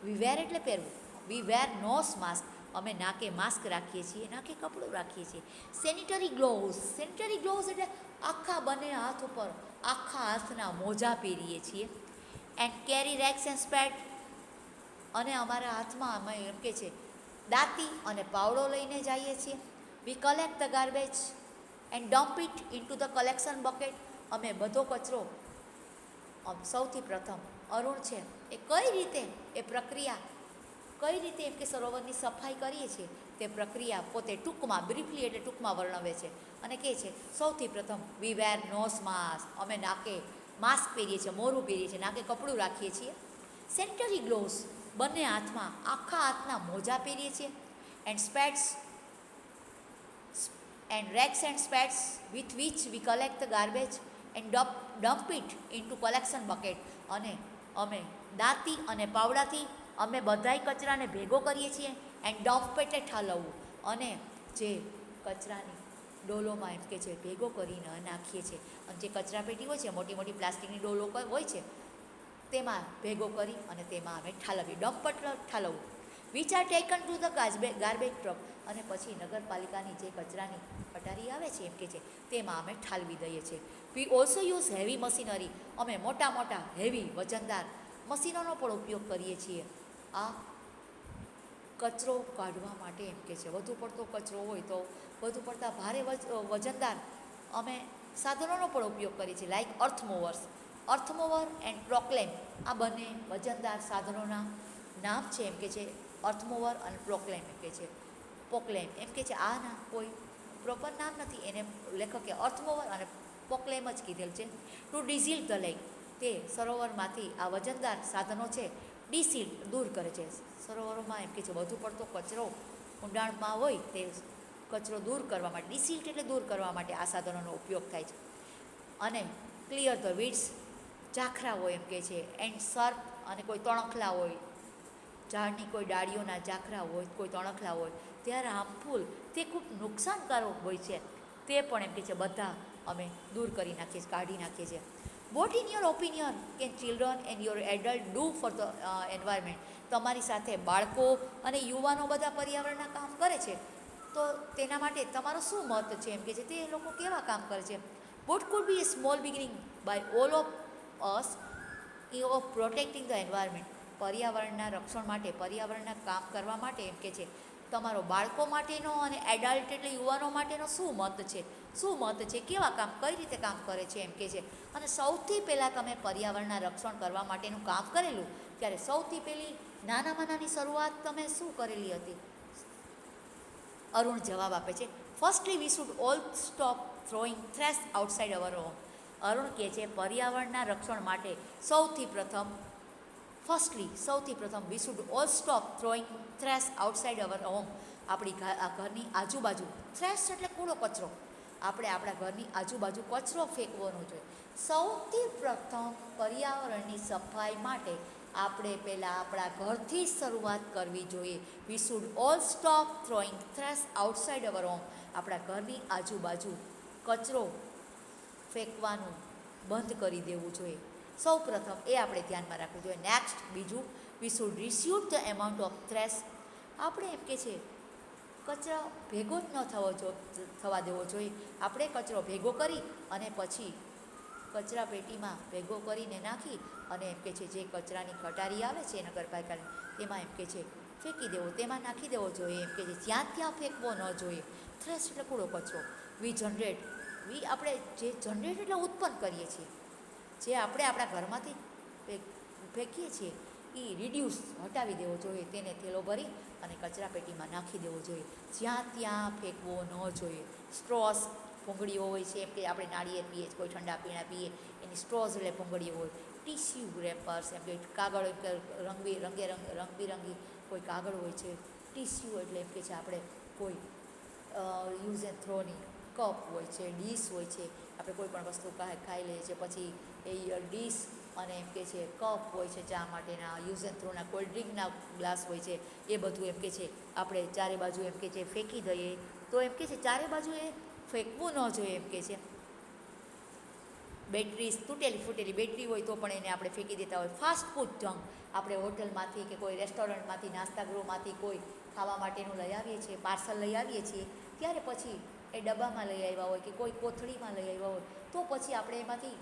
વી વેર એટલે પહેરવું, વી વેર નોઝ માસ્ક, અમે નાકે માસ્ક રાખીએ છીએ, નાકે કપડું રાખીએ છીએ. સેનિટરી ગ્લોવ્સ, સેનિટરી ગ્લોવ્સ એટલે આખા બંને હાથ ઉપર આખા હાથના મોજા પહેરીએ છીએ. And carry rakes and spade, અને અમારા હાથમાં અમે, એમ કે છે, દાંતી અને પાવડો લઈને જઈએ છીએ. We collect the garbage and dump it into the collection bucket. અમે બધો કચરો સૌથી પ્રથમ અરુણ છે એ કઈ રીતે, એ પ્રક્રિયા કઈ રીતે, એમ કે સરોવરની સફાઈ કરીએ છીએ તે પ્રક્રિયા પોતે ટૂંકમાં, બ્રીફલી એટલે ટૂંકમાં વર્ણવે છે, અને કહે છે, સૌથી પ્રથમ વી વેર નોઝ માસ્ક, અમે નાકે માસ્ક પહેરીએ છીએ, મોરું પહેરીએ છીએ, નાકે કપડું રાખીએ છીએ. સેનિટરી ગ્લોવ્સ, બંને હાથમાં આખા હાથના મોજા પહેરીએ છીએ. And spades and rakes and spades with which we collect the garbage and dump it into collection bucket. અને અમે દાંતી અને પાવડાથી અમે બધાય કચરાને ભેગો કરીએ છીએ. એન્ડ ડમ્પ એટલે ઠાલવવું, અને જે કચરાની ડોલોમાં, એમ કે છે, ભેગો કરીને નાખીએ છીએ. અને જે કચરા પેટી હોય છે, મોટી મોટી પ્લાસ્ટિકની ડોલો હોય છે, તેમાં ભેગો કરી અને તેમાં અમે ઠાલવીએ. ડમ્પ એટલે ઠાલવવું. Which are taken to the garbage truck, અને પછી નગરપાલિકાની જે કચરાની પટારી આવે છે, એમ કે છે, તેમાં અમે ઠાલવી દઈએ છીએ. We also use heavy machinery, અમે મોટા મોટા હેવી વજનદાર મશીનોનો પણ ઉપયોગ કરીએ છીએ આ કચરો કાઢવા માટે, એમ કે છે. વધુ પડતો કચરો હોય તો વધુ પડતા ભારે વજનદાર અમે સાધનોનો પણ ઉપયોગ કરીએ છીએ, લાઇક અર્થમોવર્સ. અર્થમોવર એન્ડ પ્રોક્લેમ, આ બંને વજનદાર સાધનોના નામ છે, એમ કે છે, અર્થમોવર અને પ્રોક્લેમ, એમ કે છે, પોક્લેમ, એમ કે છે. આના કોઈ પ્રોપર નામ નથી, એને લેખકે અર્થમોવર અને પોક્લેમ જ કીધેલ છે. ટુ ડિઝીલ ધ લેક, તે સરોવરમાંથી આ વજનદાર સાધનો છે ડિસિલ્ટ, દૂર કરે છે. સરોવરોમાં, એમ કે છે, વધુ પડતો કચરો ઊંડાણમાં હોય તે કચરો દૂર કરવા માટે, ડિસિલ્ટ એટલે દૂર કરવા માટે આ સાધનોનો ઉપયોગ થાય છે. અને ક્લિયર ધ વીડ્સ, ઝાખરા હોય, એમ કે છે, એન્ડ સર્પ, અને કોઈ તણખલા હોય, ઝાડની કોઈ ડાળીઓના ઝાખરા હોય, કોઈ તણખલા હોય, ત્યારે હાર્મફુલ, તે ખૂબ નુકસાનકારક હોય છે, તે પણ, એમ કે છે, બધા અમે દૂર કરી નાખીએ છીએ, કાઢી નાખીએ છીએ. What in your opinion can children and your adult do for the environment? તમારી સાથે બાળકો અને યુવાનો બધા પર્યાવરણના કામ કરે છે, તો તેના માટે તમારો શું મત છે, એમ કે છે, તે લોકો કેવા કામ કરે છે? What could be a small beginning by all of us of protecting the environment? પર્યાવરણના રક્ષણ માટે, પર્યાવરણના કામ કરવા માટે, એમ કે છે, તમારો બાળકો માટેનો અને એડલ્ટ એટલે યુવાનો માટેનો શું મત છે, કેવા કામ કઈ રીતે કામ કરે છે એમ કે છે. અને સૌથી પહેલાં તમે પર્યાવરણના રક્ષણ કરવા માટેનું કામ કરેલું ત્યારે સૌથી પહેલી નાનામાં નાની શરૂઆત તમે શું કરેલી હતી? અરુણ જવાબ આપે છે, firstly we should all stop throwing trash outside our home. Arun કહે છે પર્યાવરણના રક્ષણ માટે સૌથી પ્રથમ we should all stop throwing trash outside our home. આપણી ઘરની આજુબાજુ, થ્રેશ એટલે કૂડો કચરો, આપણે આપણા ઘરની આજુબાજુ કચરો ફેંકવાનો જોઈએ. સૌથી પ્રથમ પર્યાવરણની સફાઈ માટે આપણે પહેલાં આપણા ઘરથી જ શરૂઆત કરવી જોઈએ. We should all stop throwing trash outside our home. આપણા ઘરની આજુબાજુ કચરો ફેંકવાનું બંધ કરી દેવું જોઈએ. સૌ પ્રથમ એ આપણે ધ્યાનમાં રાખવું જોઈએ. નેક્સ્ટ બીજું, we should reduce the amount of trash. આપણે એમ કે છે કચરો ભેગો જ ન થવા દેવો જોઈએ. આપણે કચરો ભેગો કરી અને પછી કચરા પેટીમાં ભેગો કરીને નાખી અને એમ કે છે જે કચરાની કટારી આવે છે નગરપાલિકાની, તેમાં એમ કે છે ફેંકી દેવો, તેમાં નાખી દેવો જોઈએ. એમ કે છે જ્યાં ત્યાં ફેંકવો ન જોઈએ. થ્રેશ એટલે કૂડો કચરો. આપણે જે જનરેટ એટલે ઉત્પન્ન કરીએ છીએ, જે આપણે આપણા ઘરમાંથી ફેંકીએ છીએ, એ રિડ્યુસ હટાવી દેવો જોઈએ. તેને થેલો ભરી અને કચરા પેટીમાં નાખી દેવો જોઈએ. જ્યાં ત્યાં ફેંકવો ન જોઈએ. સ્ટ્રોસ, ભૂંગળીઓ હોય છે, એમ કે આપણે નાળિયેર પીએ, કોઈ ઠંડા પીણા પીએ, એની સ્ટ્રોઝ એટલે ભૂંગળીઓ હોય. ટીસ્યુ રેપર્સ, એમ કે કાગળ, રંગબેરંગી કોઈ કાગળ હોય છે. ટીસ્યુ એટલે એમ કે છે આપણે કોઈ યુઝ એન્ડ થ્રોની કપ હોય છે, ડીશ હોય છે, આપણે કોઈ પણ વસ્તુ ખાઈ લઈએ છીએ પછી એ ડીશ અને એમ કે છે કપ હોય છે ચા માટેના, યુઝ એન્ડ થ્રોના કોલ્ડ ડ્રિંકના ગ્લાસ હોય છે, એ બધું એમ કે છે આપણે ચારે બાજુ એમ કે છે ફેંકી દઈએ. તો એમ કે છે ચારે બાજુ એ ફેંકવું ન જોઈએ. એમ કે છે બેટરી, તૂટેલી ફૂટેલી બેટરી હોય તો પણ એને આપણે ફેંકી દેતા હોય. ફાસ્ટ ફૂડ જંક, આપણે હોટલમાંથી કે કોઈ રેસ્ટોરન્ટમાંથી, નાસ્તાગૃહમાંથી કોઈ ખાવા માટેનું લઈ આવીએ છીએ, પાર્સલ લઈ આવીએ છીએ, ત્યારે પછી એ ડબ્બામાં લઈ આવ્યા હોય કે કોઈ કોથળીમાં લઈ આવ્યા હોય, તો પછી આપણે એમાંથી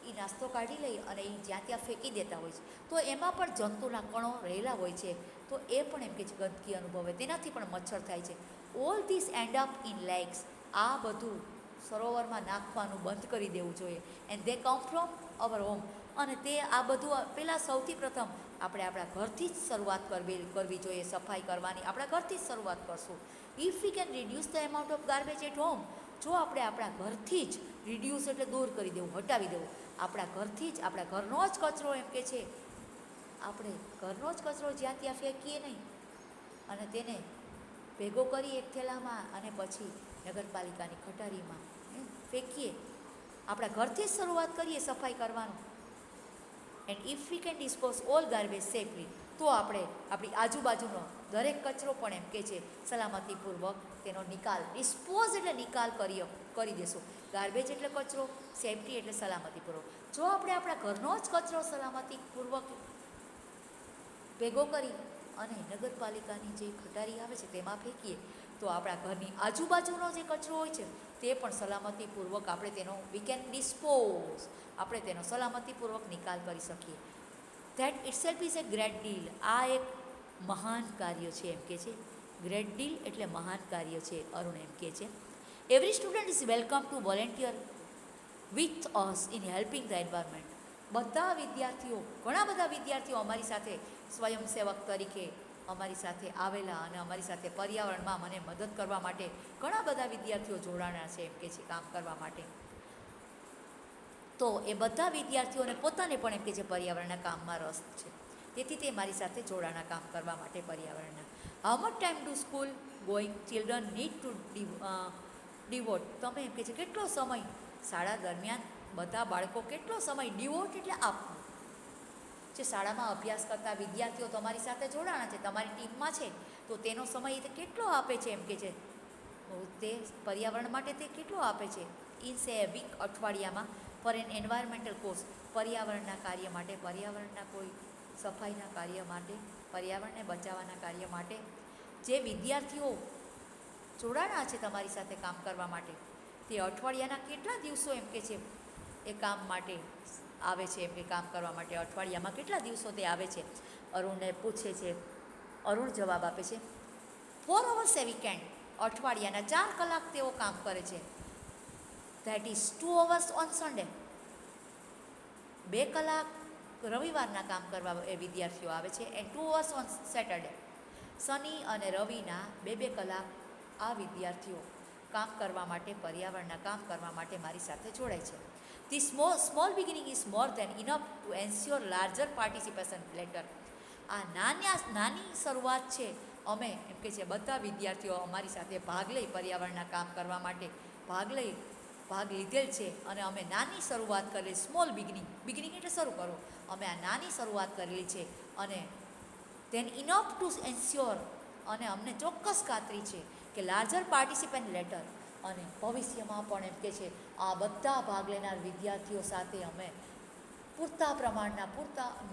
એ નાસ્તો કાઢી લઈ અને એ જ્યાં ત્યાં ફેંકી દેતા હોય છે. તો એમાં પણ જંતુના કણો રહેલા હોય છે, તો એ પણ એમ કે છે ગંદકી અનુભવે, તેનાથી પણ મચ્છર થાય છે. All this end up in lakes. આ બધું સરોવરમાં નાખવાનું બંધ કરી દેવું જોઈએ. And they come from our home. અને તે આ બધું પહેલાં સૌથી પ્રથમ આપણે આપણા ઘરથી જ શરૂઆત કરવી જોઈએ. સફાઈ કરવાની આપણા ઘરથી જ શરૂઆત કરશું. If we can reduce the amount of garbage at home. જો આપણે આપણા ઘરથી જ રિડ્યુસ એટલે દૂર કરી દેવું, હટાવી દેવું, આપણા ઘરથી જ આપણા ઘરનો જ કચરો એમ કે છે આપણે ઘરનો જ કચરો જ્યાં ત્યાં ફેંકીએ નહીં અને તેને ભેગો કરી એક થેલામાં અને પછી નગરપાલિકાની ખટારીમાં ફેંકીએ. આપણા ઘરથી જ શરૂઆત કરીએ સફાઈ કરવાનું. And if we can dispose all garbage safely. તો આપણે આપણી આજુબાજુનો દરેક કચરો પણ એમ કે છે સલામતીપૂર્વક તેનો નિકાલ, ડિસ્પોઝ એટલે નિકાલ કરી દેશું. ગાર્બેજ એટલે કચરો, સેફટી એટલે સલામતીપૂર્વક. જો આપણે આપણા ઘરનો જ કચરો સલામતીપૂર્વક ભેગો કરી અને નગરપાલિકાની જે ખટારી આવે છે તેમાં ફેંકીએ, તો આપણા ઘરની આજુબાજુનો જે કચરો હોય છે તે પણ સલામતીપૂર્વક આપણે તેનો વી કેન ડિસ્પોઝ, આપણે તેનો સલામતીપૂર્વક નિકાલ કરી શકીએ. That itself is A great deal. આ એક મહાન કાર્ય છે એમ કે છે. ગ્રેટ ડીલ એટલે મહાન કાર્ય છે, અરુણ એમ કે છે. Every student is welcome to volunteer with us in helping the environment. ઘણા બધા વિદ્યાર્થીઓ અમારી સાથે સ્વયંસેવક તરીકે અમારી સાથે આવેલા અને અમારી સાથે પર્યાવરણમાં મને મદદ કરવા માટે ઘણા બધા વિદ્યાર્થીઓ જોડાણા છે એમ કે છે કામ કરવા માટે. તો એ બધા વિદ્યાર્થીઓને પોતાને પણ એમ કે છે પર્યાવરણના કામમાં રસ છે, તેથી તે મારી સાથે જોડાણા કામ કરવા માટે પર્યાવરણના. How much time to school going children need to devote. તમે એમ કે છે કેટલો સમય શાળા દરમિયાન બધા બાળકો કેટલો સમય, ડિવોટ એટલે આપવું. જે શાળામાં અભ્યાસ કરતા વિદ્યાર્થીઓ તમારી સાથે જોડાણા છે, તમારી ટીમમાં છે, તો તેનો સમય તે કેટલો આપે છે એમ કે છે તે પર્યાવરણ માટે તે કેટલો આપે છે. ઇન એ વીક, અઠવાડિયામાં ફોર એન એન્વાયરમેન્ટલ કોર્સ, પર્યાવરણના કાર્ય માટે, પર્યાવરણના કોઈ સફાઈના કાર્ય માટે, પર્યાવરણને બચાવવાના કાર્ય માટે જે વિદ્યાર્થીઓ જોડાણા છે તમારી સાથે કામ કરવા માટે, તે અઠવાડિયાના કેટલા દિવસો એમ કે છે એ કામ માટે આવે છે, એમ કે કામ કરવા માટે અઠવાડિયામાં કેટલા દિવસો તે આવે છે. અરુણને પૂછે છે, અરુણ જવાબ આપે છે 4 hours a weekend, અઠવાડિયાના 4 કલાક તેઓ કામ કરે છે. That is 2 hours on Sunday. 2 કલાક રવિવારના કામ કરવા એ વિદ્યાર્થીઓ આવે છે એન્ડ 2 hours ઓન સેટરડે. શનિ અને રવિના 2 કલાક આ વિદ્યાર્થીઓ કામ કરવા માટે, પર્યાવરણના કામ કરવા માટે મારી સાથે જોડાય છે. The small beginning is more then enough to ensure larger participation letter. આ નાની શરૂઆત છે. અમે એમ કે છે બધા વિદ્યાર્થીઓ અમારી સાથે ભાગ લઈ પર્યાવરણના કામ કરવા માટે ભાગ લીધેલ છે અને અમે નાની શરૂઆત કરેલી, સ્મોલ બિગિનિંગ એટલે શરૂ કરો. અમે આ નાની શરૂઆત કરેલી છે અને ધેન ઇનફ ટુ એન્શ્યોર, અને અમને ચોક્કસ ખાતરી છે કે લાર્જર પાર્ટિસિપન્ટ લેટર, અને ભવિષ્યમાં પણ એમ કે છે આ બધા ભાગ લેનાર વિદ્યાર્થીઓ સાથે અમે પૂરતા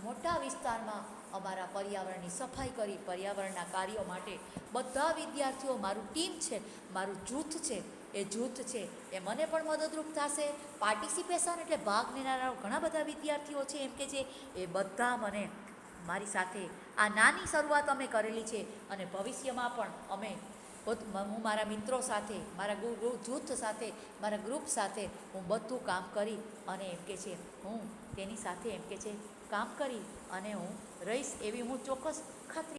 મોટા વિસ્તારમાં અમારા પર્યાવરણની સફાઈ કરી, પર્યાવરણના કાર્યો માટે બધા વિદ્યાર્થીઓ, મારું ટીમ છે, મારું જૂથ છે, એ જૂથ છે એ મને પણ મદદરૂપ થશે. પાર્ટિસિપેશન એટલે ભાગ લેનારા ઘણા બધા વિદ્યાર્થીઓ છે એમ કે છે, એ બધા મને મારી સાથે આ નાની શરૂઆત અમે કરેલી છે અને ભવિષ્યમાં પણ હું મારા મિત્રો સાથે, મારા જૂથ સાથે, મારા ગ્રુપ સાથે હું બધું કામ કરી અને એમ કે છે હું તેની સાથે એમ કે છે કામ કરી અને હું રહીશ એવી હું ચોક્કસ ખાતરી